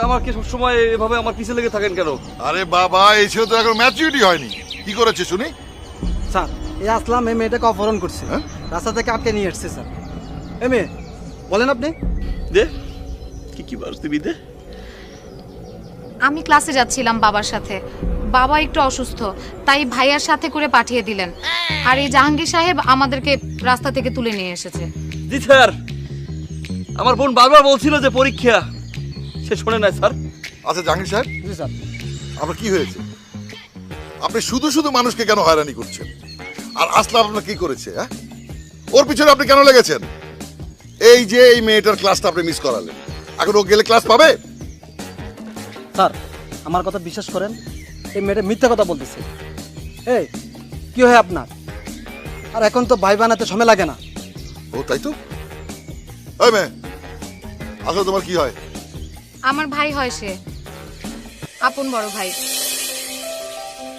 আমাকে সবসময় এভাবে আমার পিছে লেগে থাকেন কেন? আরে বাবা, এই ছেলে তো এখন ম্যাচুরিটি হয়নি। কি করেছে শুনি? স্যার এই আসলাম এই মেয়েটাকে অপহরণ করছে, হ্যাঁ? রাস্তা থেকে আটকে নিয়ে এসছে স্যার। এ মেয়ে বলেন আপনি। দে কি বাস দিবি দে। আমি ক্লাসে যাচ্ছিলাম বাবার সাথে, বাবা একটু অসুস্থ, তাই ভাইয়ার সাথে করে পাঠিয়ে দিলেন। আর এই জাহাঙ্গীর সাহেব আমাদেরকে রাস্তা থেকে তুলে নিয়ে এসেছে। জি স্যার, আমার বোন বারবার বলছিল যে পরীক্ষা, সে শোনে না স্যার। আচ্ছা জাহাঙ্গীর সাহেব, জি স্যার। আপনার কি হয়েছে? আপনি শুধু শুধু মানুষকে কেন হয়রানি করছেন? আর আসলাম আপনার কি করেছে? হ্যাঁ, ওর পিছনে আপনি কেন লেগেছেন? এই যে এই মেয়েটার ক্লাসটা আপনি মিস করালেন, এখন ও গেলে ক্লাস পাবে? স্যার আমার কথা বিশ্বাস করেন, এই মেয়েটা মিথ্যা কথা বলতেছে। এই কি হয় আপনার? আর এখন তো ভাই বানাতে সময় লাগে না। ও তাই তো। ওই মেয়ে, আসলে তোমার কি হয়? আমার ভাই হয়, সে আপন বড় ভাই।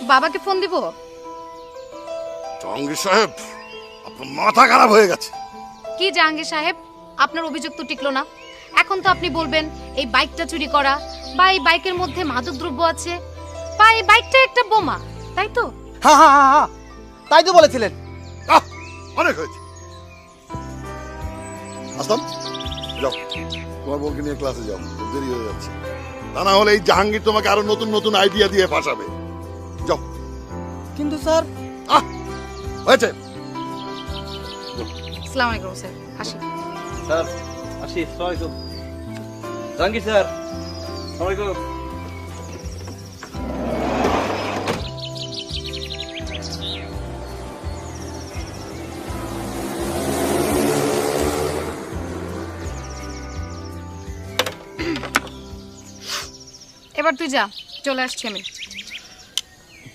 বাবাকে ফোন দিব? জাহাঙ্গীর সাহেব, আপনার মাথা খারাপ হয়ে গেছে। কি জাহাঙ্গীর সাহেব, আপনার অভিযোগ তো টিকলো না। এখন তো আপনি বলবেন এই বাইকটা চুরি করা, বা এই বাইকের মধ্যে মাদক দ্রব্য আছে, বা এই বাইকটা একটা বোমা, তাই তো? হ্যাঁ, তাই তো বলেছিলেন। অনেক হয়েছে। আসলাম, যাও তোমার বোনকে নিয়ে ক্লাসে যাও, দেরি হয়ে যাচ্ছে। তা না হলে এই জাহাঙ্গীর তোমাকে আরো নতুন নতুন আইডিয়া দিয়ে ফাঁসাবে। যাও। কিন্তু স্যার। হয়েছে। আসসালামু আলাইকুম স্যার, আসি। স্যার আসি, আসসালামু আলাইকুম। জাহাঙ্গীর স্যার, আসসালামু আলাইকুম। এবার তুই যা, চলে আসছি আমি।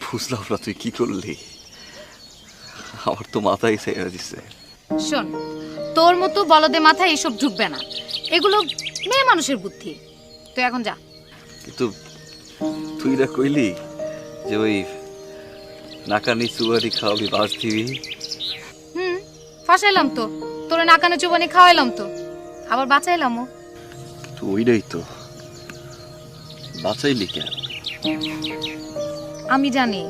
বুঝলাম না তুই কি করলি, আমার তো মাথায় ছেড়ে দিচ্ছে। শোন, তোর মতো বলদে মাথায় এইসব ঢুকবে না, এগুলো মেয়ে মানুষের বুদ্ধি। তুই এখন যা। কিন্তু তুই না কইলি যে ওই নাকানি চুয়ারি খাওয়াবি, বাস দিবি। ফাঁসাইলাম তো, তোরে নাকানে চুবানি খাওয়াইলাম তো, আবার বাঁচাইলামও। তো ওইটাই তো, বাঁচাইলি কেন? আমি জানি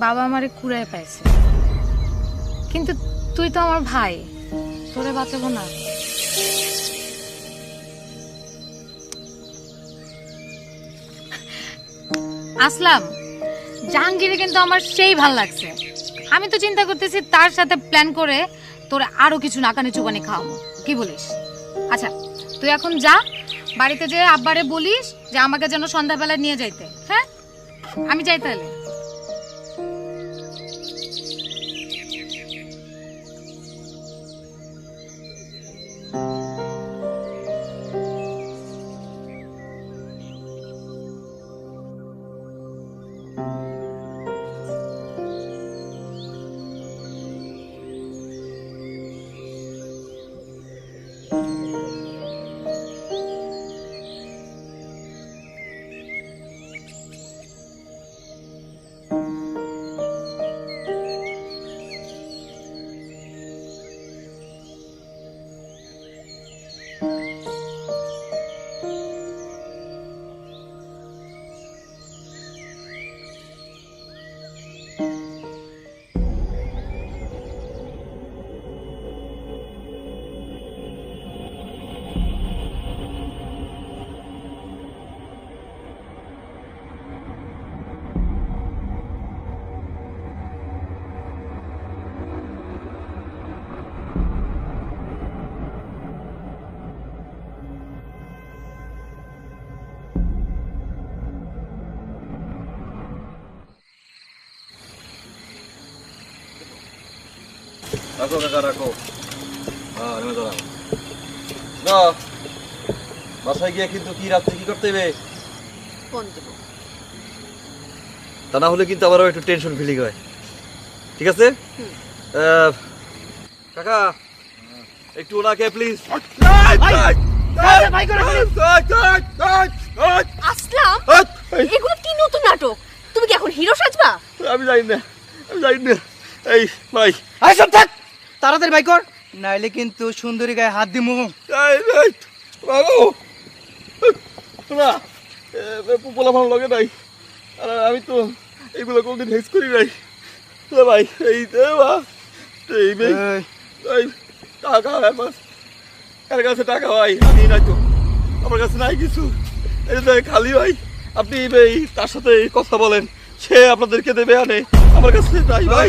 বাবা আমারে কুড়ায় পাইছে, কিন্তু তুই তো আমার ভাই, তোরে বাঁচাবো না? আসলাম, জাহাঙ্গীরে কিন্তু আমার সেই ভাল লাগছে। আমি তো চিন্তা করতেছি তার সাথে প্ল্যান করে তোরে আরো কিছু নাকানি চুবানি খাওয়াবো, কি বলিস? আচ্ছা তুই এখন যা, বাড়িতে যে আব্বারে বলিস যে আমাকে যেন সন্ধ্যাবেলা নিয়ে যাইতে। হ্যাঁ, আমি যাই তাহলে। রাখো কাকা রাখো। হ্যাঁ নেমে দাঁড়াও না, বাসায় গিয়ে কিন্তু কি রাত্রে কি করতে হবে ফোন দেব। তা না হলে কিন্তু আমারও একটু টেনশন ফিলিং হয়, ঠিক আছে? কাকা একটু ওনাকে প্লিজ। আসলাম, এগুলো কি নতুন নাটক? তুমি কি এখন হিরো সাজবা? আমি জানি না, আমি জানি না। এই ভাই সব থাক, তাড়াতাড়ি বাই কর, নাইলে কিন্তু সুন্দরী গায়ে হাত দিমু। বাবু না, পোলা ভালো লাগে নাই, আর আমি তো এইগুলো কোনদিন হেক্স করি নাই ভাই। এই এই টাকা এর কাছে টাকা ভাই আমি নাই তো, আমার কাছে নাই কিছু, এই যে খালি ভাই। আপনি এই তার সাথে কথা বলেন, সে আপনাদেরকে দেবে আনে, আমার কাছে নাই ভাই।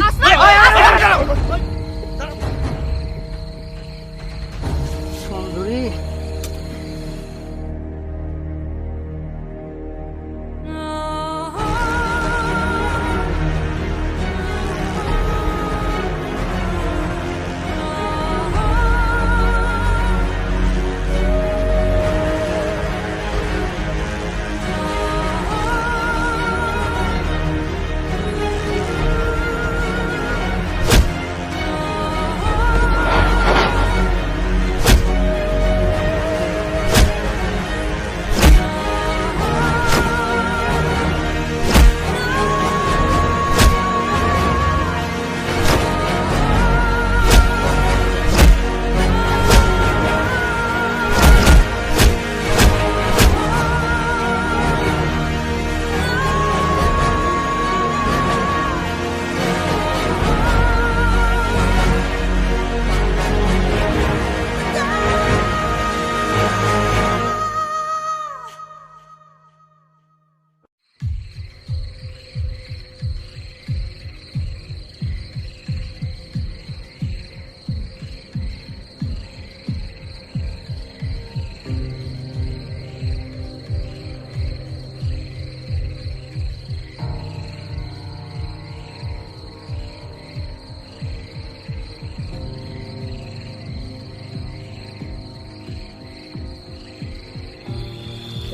সুন্দরী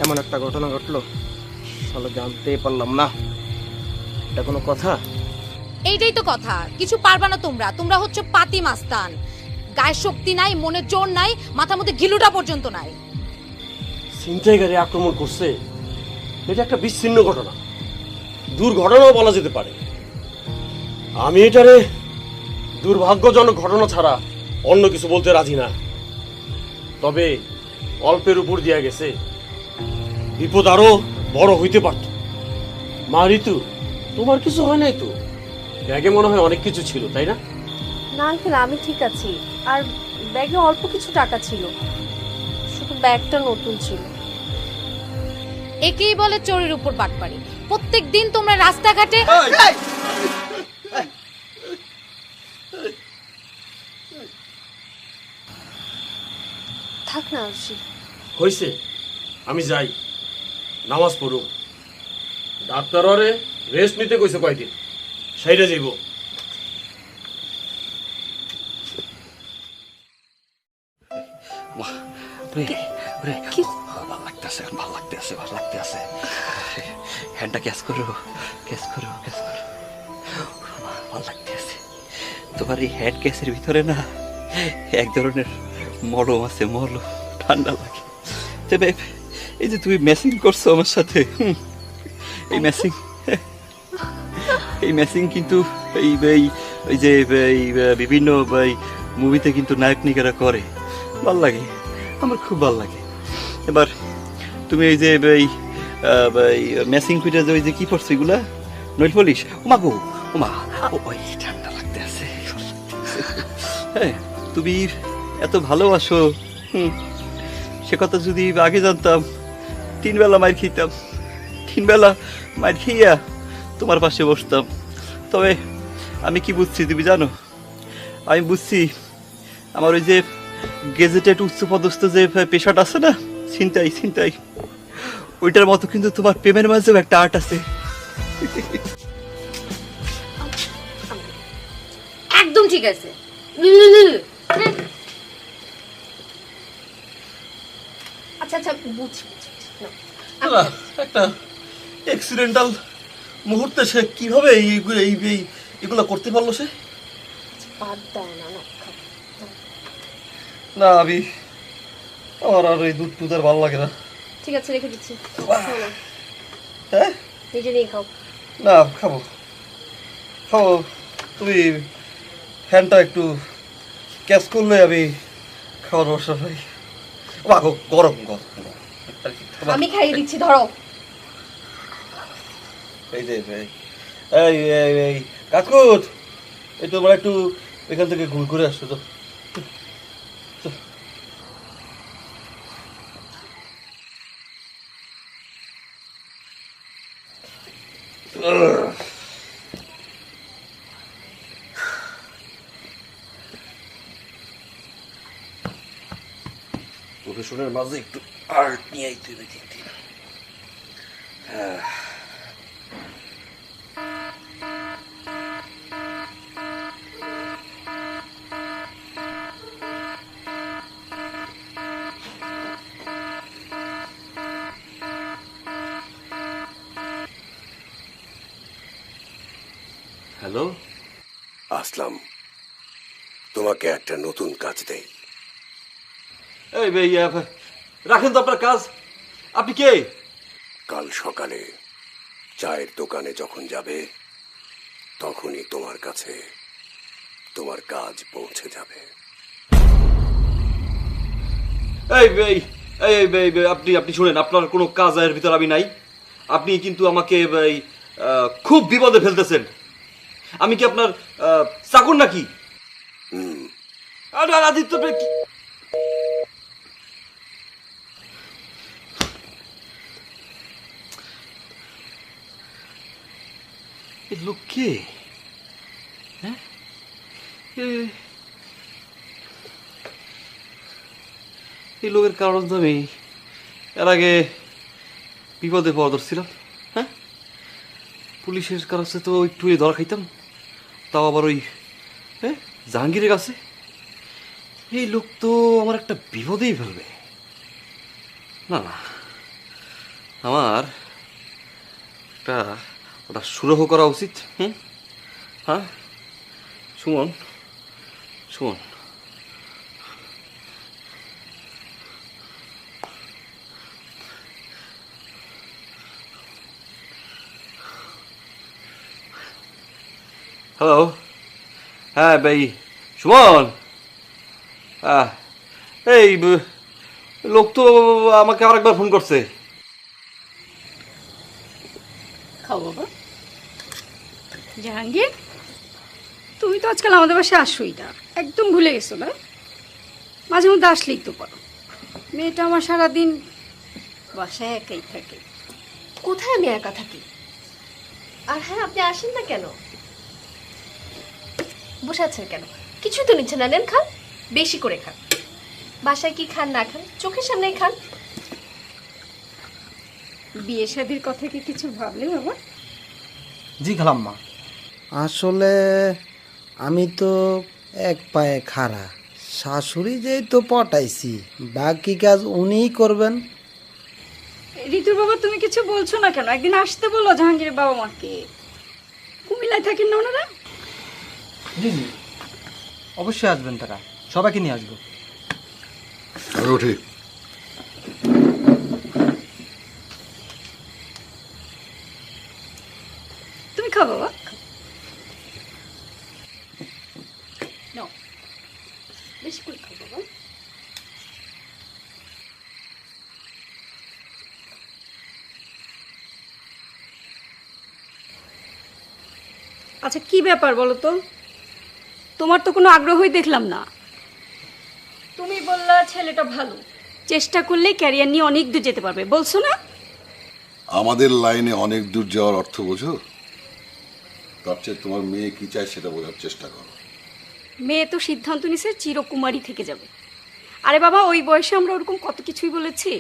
এমন একটা ঘটনা ঘটলো, শালা জানতেই পারলাম না। এটা কোনো কথা? এইটাই তো কথা, কিছু পারবা না তোমরা। তোমরা হচ্ছে পাতি মাস্তান, গায়ে শক্তি নাই, মনে জোর নাই, মাথার মধ্যে ঘিলুটা পর্যন্ত নাই। ছিনতাইকারী আক্রমণ করছে, এটা একটা বিচ্ছিন্ন ঘটনা, দুর্ঘটনাও বলা যেতে পারে। আমি এটারে দুর্ভাগ্যজনক ঘটনা ছাড়া অন্য কিছু বলতে রাজি না। তবে অল্পের উপর দিয়া গেছে, বিপদ আরো বড় হইতে পারত। মা ঋতু, তোমার কিছু হয় নাই তো? ব্যাগে মনে হয় অনেক কিছু ছিল, তাই না? না আঙ্কেল, আমি ঠিক আছি। আর ব্যাগে অল্প কিছু টাকা ছিল, শুধু ব্যাগটা নতুন ছিল। একেই বলে চোরের উপর বাটপাড়ি। প্রত্যেক দিন তোমরা রাস্তাঘাটে থাক না আরশি। হইছে, আমি যাই, নামাজ পড়ুম। ডাক্তার ওরে রেস্ট নিতে কইছে কয়দিন, সেইটা যাইব। হ্যান্ডটা ক্যাচ করো, ক্যাচ করো, ক্যাচ করো। ভালো লাগতেছে। তোমার এই হ্যান্ড ক্যাচের ভিতরে না এক ধরনের মলম আছে, মলম, ঠান্ডা লাগে। তবে এই যে তুমি ম্যাচিং করছো আমার সাথে, এই ম্যাচিং, এই ম্যাচিং কিন্তু এই ওই যে বিভিন্ন মুভিতে কিন্তু নায়ক নায়িকারা করে, ভাল লাগে, আমার খুব ভাল লাগে। এবার তুমি এই যে ম্যাচিং কুইটা যে ওই যে কি পড়ছো এগুলা, নইল পলিশ, ওমা গো ওমা, ওই ঠান্ডা লাগতে আছে। হ্যাঁ, তুমি এত ভালোবাসো, সে কথা যদি আগে জানতাম, 3 বেলা মার খেতাম, 3 বেলা মার খেয়ে তোমার পাশে বসতাম। তবে আমি কি বুঝছি তুমি জানো? আমি বুঝছি আমার ওই যে গেজেটেড উচ্চপদস্থ যে পেশাটা আছে না, ছিনতাই, ছিনতাই, ওইটার মতো কিন্তু তোমার প্রেমের মাঝেও একটা আর্ট আছে। একদম ঠিক আছে, আচ্ছা আচ্ছা বুঝছি বুঝছি, নাও। না, একটা অ্যাক্সিডেন্টাল মুহূর্তে সে কিভাবে এগুলো করতে পারলো সে? বাদ দাও না, না খাও। না আমি আমার আর এই দুধ টুধ আর ভালো লাগে না। ঠিক আছে রেখে দিচ্ছি, খাও না। হ্যাঁ নিজে নিয়ে খাও। না খাবো খাবো, তুমি ফ্যানটা একটু ক্যাচ করলে আমি খাওয়ার বসা পাই। গরম গরম। আমি খাইয়ে দিচ্ছি, ধরো। এই যে এই এই এই কাকুট, এই তোমার একটু এখান থেকে ঘুরে আসছো তো। প্রফেশনের মাঝে একটু আর্ট নিয়ে আইতে হবে দেখতে। হ্যালো আসলাম, তোমাকে একটা নতুন কাজ দেই। এই ভাই রাখেন তো আপনার কাজ। আপনি কে? কাল সকালে চায়ের দোকানে যখন যাবে তখনই তোমার কাছে তোমার কাজ পৌঁছে যাবে। এই ভাই আপনি আপনি শুনেন, আপনার কোনো কাজের ভিতর আমি নাই। আপনি কিন্তু আমাকে খুব বিপদে ফেলতেছেন। আমি কি আপনার চাকর নাকি? আদিত্য এই লোক কে? হ্যাঁ এই লোকের কারণ তো আমি এর আগে বিপদে পড়া ধরছিলাম। হ্যাঁ পুলিশের কাছে তো একটু ধরা খাইতাম, তাও আবার ওই জাহাঙ্গীরের কাছে। এই লোক তো আমার একটা বিপদেই ফেলবে। না না, আমার একটা ওটা সুরাহ করা উচিত। হ্যাঁ সুমন সুমন হ্যালো। হ্যাঁ ভাই সুমন, এই লোক তো আমাকে আরেকবার ফোন করছে। খাও বাবা। জাহাঙ্গীর, তুমি তো আজকাল আমাদের বাসায় আসোই না, একদম ভুলে গেছো না? মাঝে মধ্যে আসলেই তো পারো। মেয়েটা আমার সারাদিন বাসায় একাই থাকে। কোথায় আমি একা থাকি? আর হ্যাঁ, আপনি আসেন না কেন? বসে আছেন কেন? কিছুই তো নিচ্ছেন না, নেন খান, বেশি করে খান। বাসায় কি খান না খান চোখের সামনেই খান। বিয়ে শাদির কথা কি কিছু ভাবলে বাবা? জি খালাম্মা, আসলে আমি তো এক পায়ে খাড়া, শাশুড়ি যেই তো পটাইছি, বাকি কাজ উনিই করবেন। ঋতুর বাবা, তুমি কিছু বলছো না কেন? একদিন আসতে বলো জাহাঙ্গীরের বাবা মাকে। কুমিল্লায় থাকেন না ওনারা? জি জি অবশ্যই আসবেন, তারা সবাইকে নিয়ে আসবো। আমি উঠি। তুমি খাও বাবা, নাও, বেশি করে খাও বাবা। আচ্ছা কি ব্যাপার বলো তো? তোমার তো কোনো আগ্রহই দেখলাম না। তুমি বললা ছেলেটা ভালো, চেষ্টা করলে ক্যারিয়ার নিয়ে অনেক দূর যেতে পারবে, বলছো না? আমাদের লাইনে অনেক দূর যাওয়ার অর্থ বোঝো? তার চেয়ে তোমার মেয়ে কি চায় সেটা বোঝার চেষ্টা করো। মেয়ে তো সিদ্ধান্ত নিছে চিরকুমারী থেকে যাবে। আরে বাবা, ওই বয়সে আমরা ওরকম কত কিছুই বলেছি।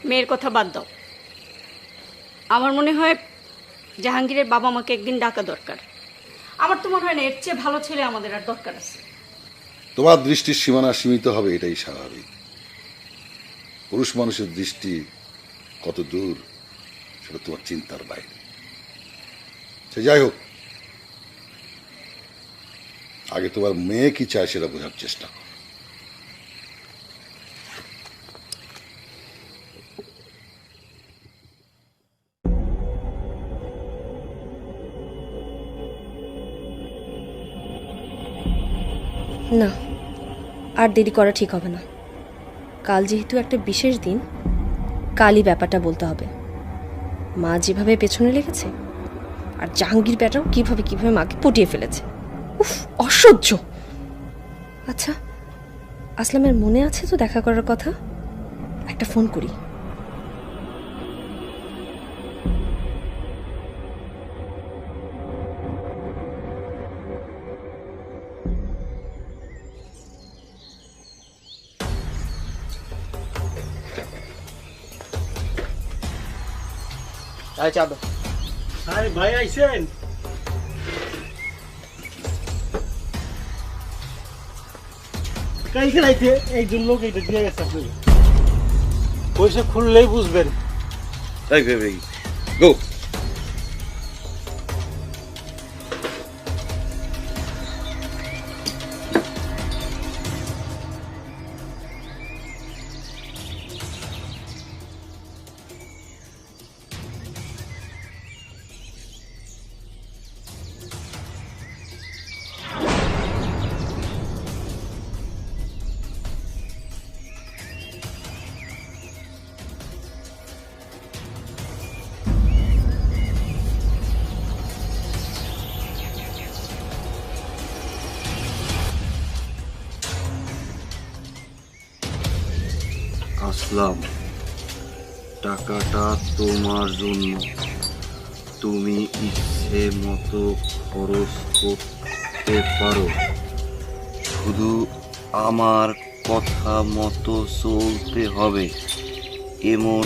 মেয়ের কথা বাদ দাও। আমার মনে হয় জাহাঙ্গীরের বাবা মাকে একদিন ডাকা দরকার। আমার তো মনে হয় না এর চেয়ে ভালো ছেলে আমাদের আর দরকার আছে। তোমার দৃষ্টির সীমানা সীমিত হবে, এটাই স্বাভাবিক। পুরুষ মানুষের দৃষ্টি কত দূর সেটা তোমার চিন্তার বাইরে। সে যাই হোক, আগে তোমার মেয়ে কি চায় সেটা বোঝার চেষ্টা করো। না, আর দেরি করা ঠিক হবে না। কাল যেহেতু একটা বিশেষ দিন, কালই ব্যাপারটা বলতে হবে। মা যেভাবে পেছনে লেগেছে, আর জাহাঙ্গীর ব্যাটাও কিভাবে কিভাবে মাকে পটিয়ে ফেলেছে, উফ, অসহ্য। আচ্ছা, আসলামের মনে আছে তো দেখা করার কথা? একটা ফোন করি। চাঁদা আরে ভাই আইছেন? কাইকে রাইতে একজন লোক এটা দিয়ে গেছে আপনি, পয়সা খুললেই বুঝবেন। গো আসলাম, টাকাটা তোমার জন্য, তুমি ইচ্ছে মতো খরচ করতে পারো, শুধু আমার কথা মতো চলতে হবে। এমন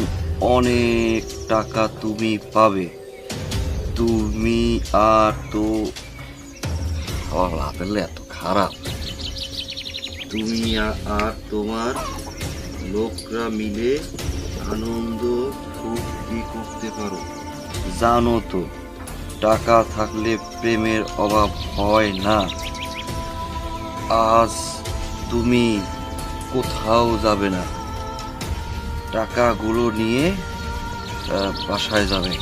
অনেক টাকা তুমি পাবে। তুমি আর তো লাভেলে এত খারাপ। তুমি আর তোমার লোকরা মিলে আনন্দ ফুর্তি করতে পারো। জানো তো, টাকা থাকলে প্রেমের অভাব হয় না। আজ তুমি কোথাও যাবে না, টাকাগুলো নিয়ে বাসায় যাবে।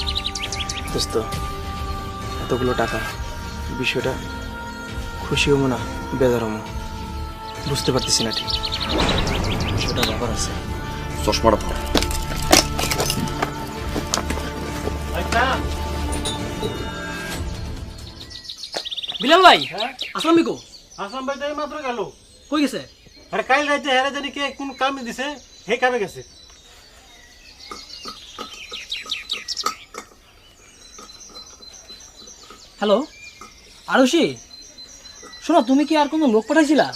দোস্ত, এতগুলো টাকা, বিষয়টা খুশি হবো না বেজার হবো বুঝতে পারতেছি না ঠিক। বিষয়টা ব্যাপার আছে। চশমাটা পর। বিলাল ভাই, আসলাম বিকো। আসলাম ভাই তো এই মাত্র গেল। কই গেছে? আরে কাল রাইতে হেরে জানি কে কোন কামে দিছে, হে কামে গেছে। হ্যালো আরুষি, শোনো, তুমি কি আর কোনো লোক পাঠাইছিলা?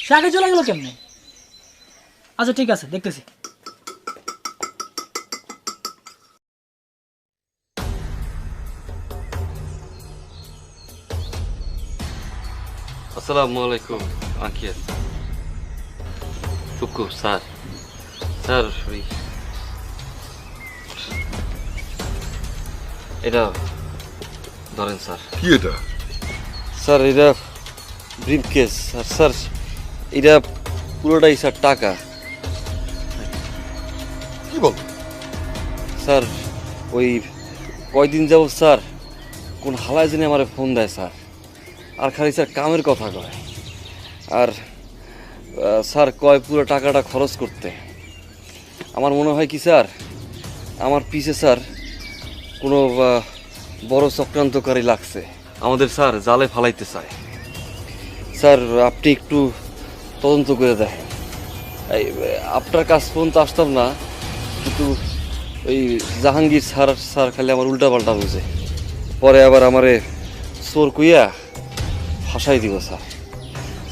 সে আগে চলে গেল কেমনে? আচ্ছা ঠিক আছে, দেখতেছি। আসসালামু আলাইকুম আঙ্কেল। টুকু স্যার, স্যার ওই এটা ধরেন স্যার। কি এটা? স্যার এটা ব্রিফ কেস। স্যার স্যার এটা পুরোটাই স্যার টাকা। কি বল? স্যার ওই কয়দিন যাব স্যার কোন হালায় জেনে আমার ফোন দেয় স্যার, আর খালি স্যার কামের কথা কয়। আর স্যার কয় পুরো টাকাটা খরচ করতে। আমার মনে হয় কি স্যার, আমার পিছে স্যার কোনো বড় চক্রান্তকারী লাগছে, আমাদের স্যার জালে ফালাইতে চায়। স্যার আপনি একটু তদন্ত করে দেখেন। এই আপনার কাছ পর্যন্ত আসতাম না, কিন্তু ওই জাহাঙ্গীর স্যার স্যার খালি আমার উল্টা পাল্টা বুঝে, পরে আবার আমারে চোর কইয়া ফাঁসাই দিব স্যার।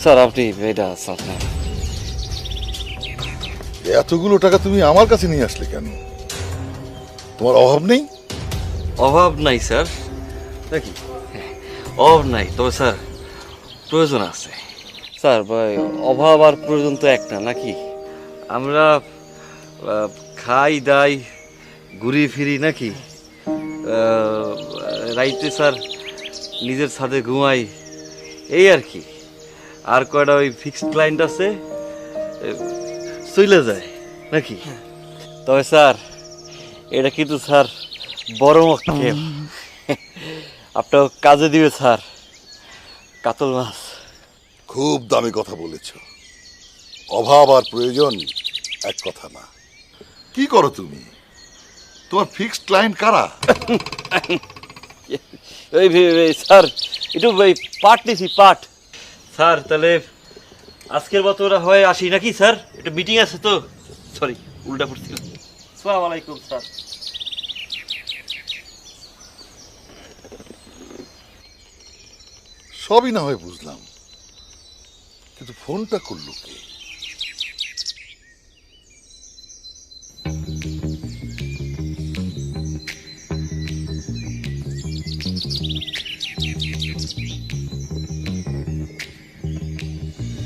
স্যার আপনি এটা স্যার না। এতগুলো টাকা তুমি আমার কাছে নিয়ে আসলে কেন? তোমার অভাব নেই? অভাব নাই স্যার, নাকি? অভাব নাই, তবে স্যার প্রয়োজন আছে। স্যার স্যার ভাই অভাব আর প্রয়োজন তো একটা নাকি? আমরা খাই দাই ঘুরি ফিরি নাকি, রাইতে স্যার নিজের ছাদে ঘুমাই, এই আর কি। আর কয়টা ওই ফিক্সড ক্লায়েন্ট আছে চলে যায় নাকি। তবে স্যার এটা কিন্তু স্যার বড় মক্কেল, আপনার কাজে দিবে স্যার কাতল মাছ। খুব দামি কথা বলেছ। অভাব আর প্রয়োজন এক কথা না। কি করো তুমি? তোমার ফিক্সড ক্লায়েন্ট কারা? স্যার একটু পাট নিছি পাট। স্যার তাহলে আজকের মতো ওরা হয় আসি নাকি স্যার? একটু মিটিং আছে তো, সরি উল্টা পড়ছিল। আসসালামু আলাইকুম স্যার। সবই না হয় বুঝলাম, কিন্তু ফোনটা করলো কে?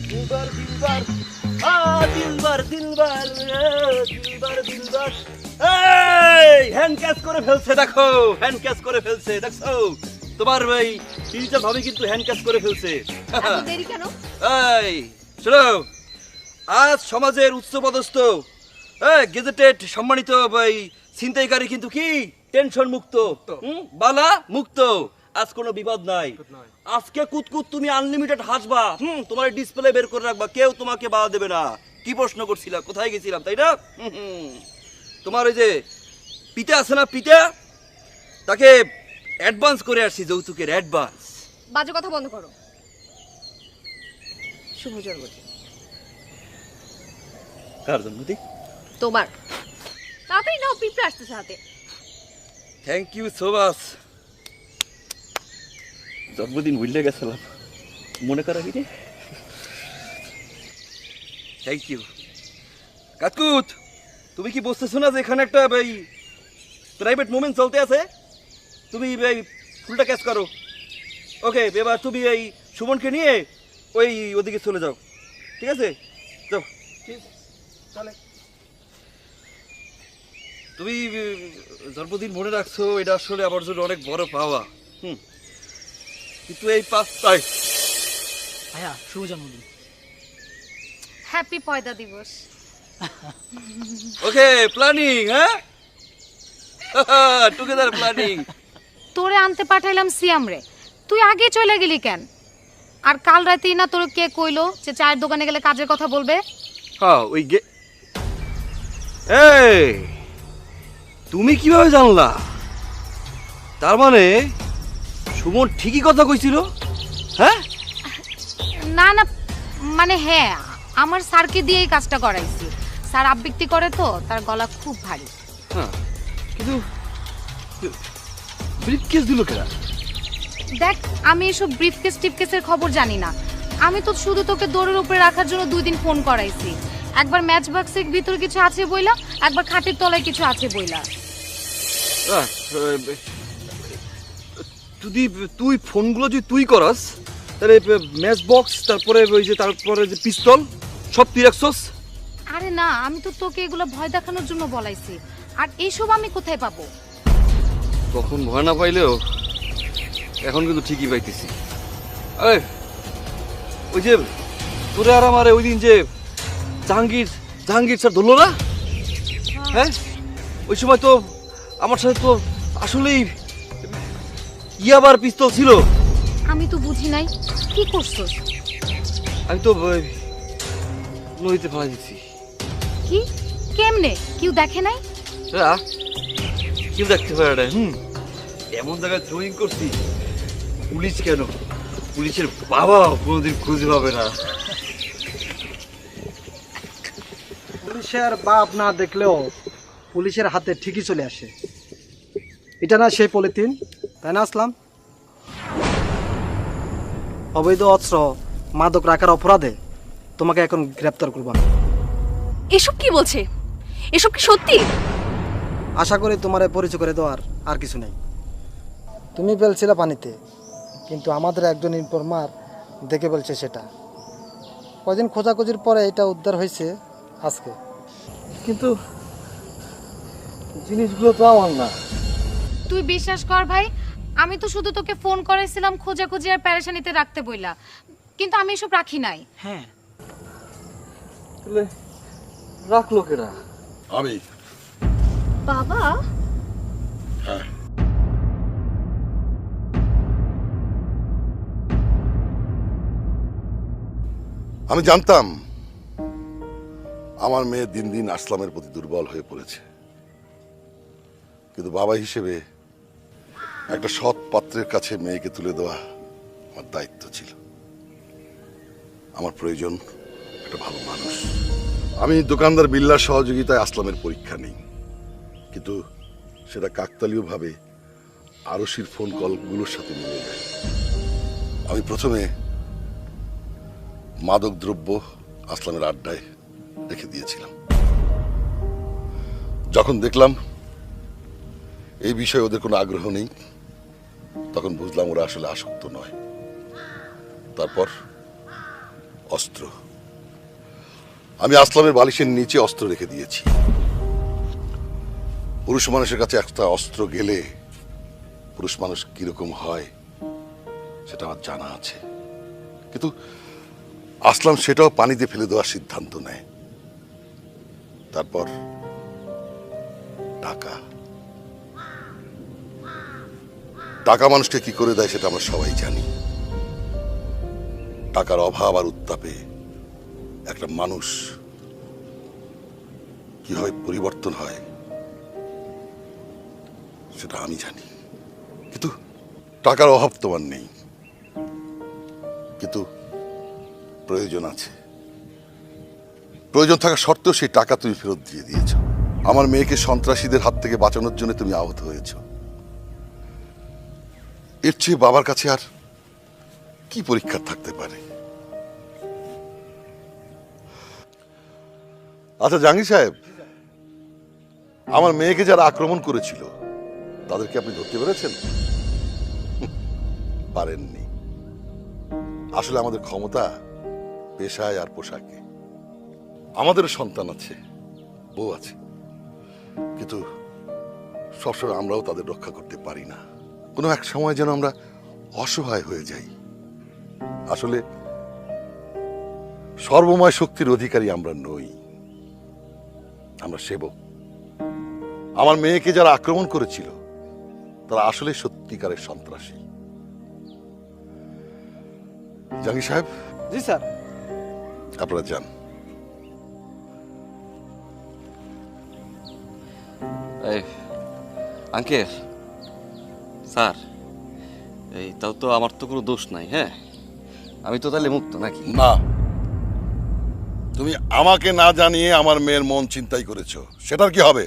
দিলবার দিলবার দিলবার দিলবার দিলবার দিলবার, এই হ্যান্ড ক্যাচ করে ফেলছে, দেখো হ্যান্ড ক্যাচ করে ফেলছে, দেখছো তোমার ভাই তিনটা ভাবে কিন্তু হ্যান্ড ক্যাচ করে ফেলছে। দেরি কেন? এই শোনো, আজ সমাজের উচ্চপদস্থ গেজেটেড সম্মানিত ভাই ছিনতাইকারী কিন্তু কি টেনশন মুক্ত, বালা মুক্ত, আজ কোনো বিপদ নাই। আজকে কুতকুত তুমি আনলিমিটেড হাসবা, তোমার ডিসপ্লে বের করে রাখবা, কেউ তোমাকে বাধা দেবে না। কি প্রশ্ন করছিলা, কোথায় গেছিলাম তাই না? তোমার ওই যে পিতা আছে না, পিতা, তাকে অ্যাডভান্স করে আসছি, যৌতুকের অ্যাডভান্স। বাজে কথা বন্ধ করো। শুভ জন্মদিন। কার জন্মদিন? তোমার। তাড়াতাড়ি নাও, পিঁপড়ে আসতেছে হাতে। Thank you so much. জন্মদিন ভুলে গেছিলাম, মনে করা কি রে? Thank you. কাকুত, তুমি কি বুঝতেছো না যে এখানে একটা প্রাইভেট মোমেন্ট চলতে আছে? তুমি এই ফুলটা ক্যাচ করো। ওকে, এবার তুমি এই সুমনকে নিয়ে ওই ওদিকে চলে যাও, ঠিক আছে? যাও। চলে। তুমি জন্মদিন মনে রাখছো, এটা আসলে আমার জন্য অনেক বড় পাওয়া। কিন্তু এই পাঁচটায় ভাইয়া শুভ জন্মদিন। হ্যাপি পয়দা দিবস। ওকে, প্ল্যানিং, হ্যাঁ টুগেদার প্ল্যানিং। তোরে আনতে পাঠাইলাম সিয়াম রে, তুই আগে চলে গেলি কেন? আর কাল রাতেই না তোর কে কইলো যে চায়ের দোকানে গেলে কাজের কথা বলবে? হ্যাঁ ওই এই তুমি কিভাবে জানলা? তার মানে সুমন ঠিকই কথা কইছিল? হ্যাঁ না না, মানে হ্যাঁ, আমার স্যারকে দিয়েই কাজটা করাইছি। স্যার আবৃত্তি করে তো, তার গলা খুব ভারী। হ্যাঁ, কিন্তু ব্রিফকেস দিল কেন? দেখ, আমি এসব ব্রিফকেস টিপকেসের খবর জানি না। আমি তো শুধু তোকে দৌড়ের উপরে রাখার জন্য 2 দিন ফোন করাইছি। একবার ম্যাচ বক্সের ভিতর কিছু আছে বইলা, একবার খাটের তলায় কিছু আছে বইলা। যদি তুই ফোনগুলো যদি তুই করাস, তাহলে ম্যাচ বক্স, তারপরে ওই যে তারপরে যে পিস্তল সব তুই রাখছস? আরে না, আমি তো তোকে এগুলো ভয় দেখানোর জন্য বলাইছি। আর এইসব আমি কোথায় পাবো? তখন ভয় না পাইলেও এখন কিন্তু ঠিকই পাইতেছি। ওই যে তোরে আর আমার ওই দিন যে জাহাঙ্গীর স্যার ধরলো না, হ্যাঁ ওই সময় তো আমার সাথে তো আসলেই ইয়াবার পিস্তল ছিল। আমি তো বুঝি নাই, কি করছস? আমি তো নদীতে ফেলা দিচ্ছি। কি? কেমনে? কেউ দেখে নাই? কেউ দেখতে পারে না। এমন জায়গায় থ্রোয়িং করছি, পুলিশ কেন, পুলিশের বাবা কোনোদিন খুঁজে পাবে না। পুলিশের বাপ না দেখলেও পুলিশের হাতে ঠিকই চলে আসে। এটা না সেই পলিথিন, তাই না আসলাম? অবৈধ অস্ত্র মাদক রাখার অপরাধে তোমাকে এখন গ্রেপ্তার করব। এসব কি বলছে? এসব কি সত্যি? আশা করি তোমার পরিচয় করে দেওয়ার আর কিছু নেই। তুমি ফেলছিলে পানিতে, কিন্তু আমাদের একজন ইনফরমার দেখে বলছে সেটা। কয়দিন খোঁজাখুঁজির পরে এটা উদ্ধার হয়েছে আজকে। কিন্তু জিনিসগুলো তো আমার না। তুই বিশ্বাস কর ভাই, আমি তো শুধু তোকে ফোন করেছিলাম খোঁজাখুঁজি আর প্যারেশানিতে রাখতে বইলা, কিন্তু আমি এসব রাখি নাই। হ্যাঁ, তাহলে রাখলো কেনা? আমি। বাবা, হ্যাঁ, আমি জানতাম আমার মেয়ে দিন দিন আসলামের প্রতি দুর্বল হয়ে পড়েছে, কিন্তু বাবা হিসেবে একটা সৎ পাত্রের কাছে মেয়েকে তুলে দেওয়া আমার দায়িত্ব ছিল। আমার প্রয়োজন একটা ভালো মানুষ। আমি দোকানদার বিল্লার সহযোগিতায় আসলামের পরীক্ষা নেই, কিন্তু সেটা কাকতালীয়ভাবে আরশির ফোন কলগুলোর সাথে মিলে যায়। আমি প্রথমে মাদক দ্রব্য আসলামের আড্ডায় রেখে দিয়েছিলাম। যখন দেখলাম এই বিষয়ে ওদের কোনো আগ্রহ নেই, তখন বুঝলাম ওরা আসলে আসক্ত নয়। তারপর অস্ত্র, আমি আসলামের বালিশের নিচে অস্ত্র রেখে দিয়েছি। পুরুষ মানুষের কাছে একটা অস্ত্র গেলে পুরুষ মানুষ কিরকম হয় সেটা আমার জানা আছে, কিন্তু আসলাম সেটাও পানিতে ফেলে দেওয়ার সিদ্ধান্ত নেয়। তারপর টাকা টাকা মানুষকে কি করে দেয় সেটা আমরা সবাই জানি। টাকার অভাব আর উত্তাপে একটা মানুষ কিভাবে পরিবর্তন হয় সেটা আমি জানি। কিন্তু টাকার অভাব তোমার নেই, কিন্তু প্রয়োজন আছে। প্রয়োজন থাকা সত্ত্বেও সেই টাকা তুমি ফেরত দিয়ে দিয়েছ। আমার মেয়েকে সন্ত্রাসীদের হাত থেকে বাঁচানোর জন্য তুমি আহত হয়েছ। এর চেয়ে বাবার কাছে আর কি পরীক্ষা থাকতে পারে? আচ্ছা জাহাঙ্গীর সাহেব, আমার মেয়েকে যারা আক্রমণ করেছিল তাদেরকে আপনি ধরতে পেরেছেন? পারেননি। আসলে আমাদের ক্ষমতা পেশায় আর পোশাকে। আমাদেরও সন্তান আছে, বউ আছে, কিন্তু সবসময় আমরাও তাদের রক্ষা করতে পারি না। কোনো এক সময় যেন আমরা অসহায় হয়ে যাই। আসলে সর্বময় শক্তির অধিকারী আমরা নই, আমরা সেবক। আমার মেয়েকে যারা আক্রমণ করেছিল তারা আসলে সত্যিকারের সন্ত্রাসী। জাহাঙ্গীর সাহেব। জি স্যার। আপনারা যান। আঙ্কেল স্যার, এই তাও তো আমার তো কোনো দোষ নাই। হ্যাঁ, আমি তো তাহলে মুক্ত নাকি? না, তুমি আমাকে না জানিয়ে আমার মেয়ের মন চিন্তাই করেছো, সেটার কি হবে?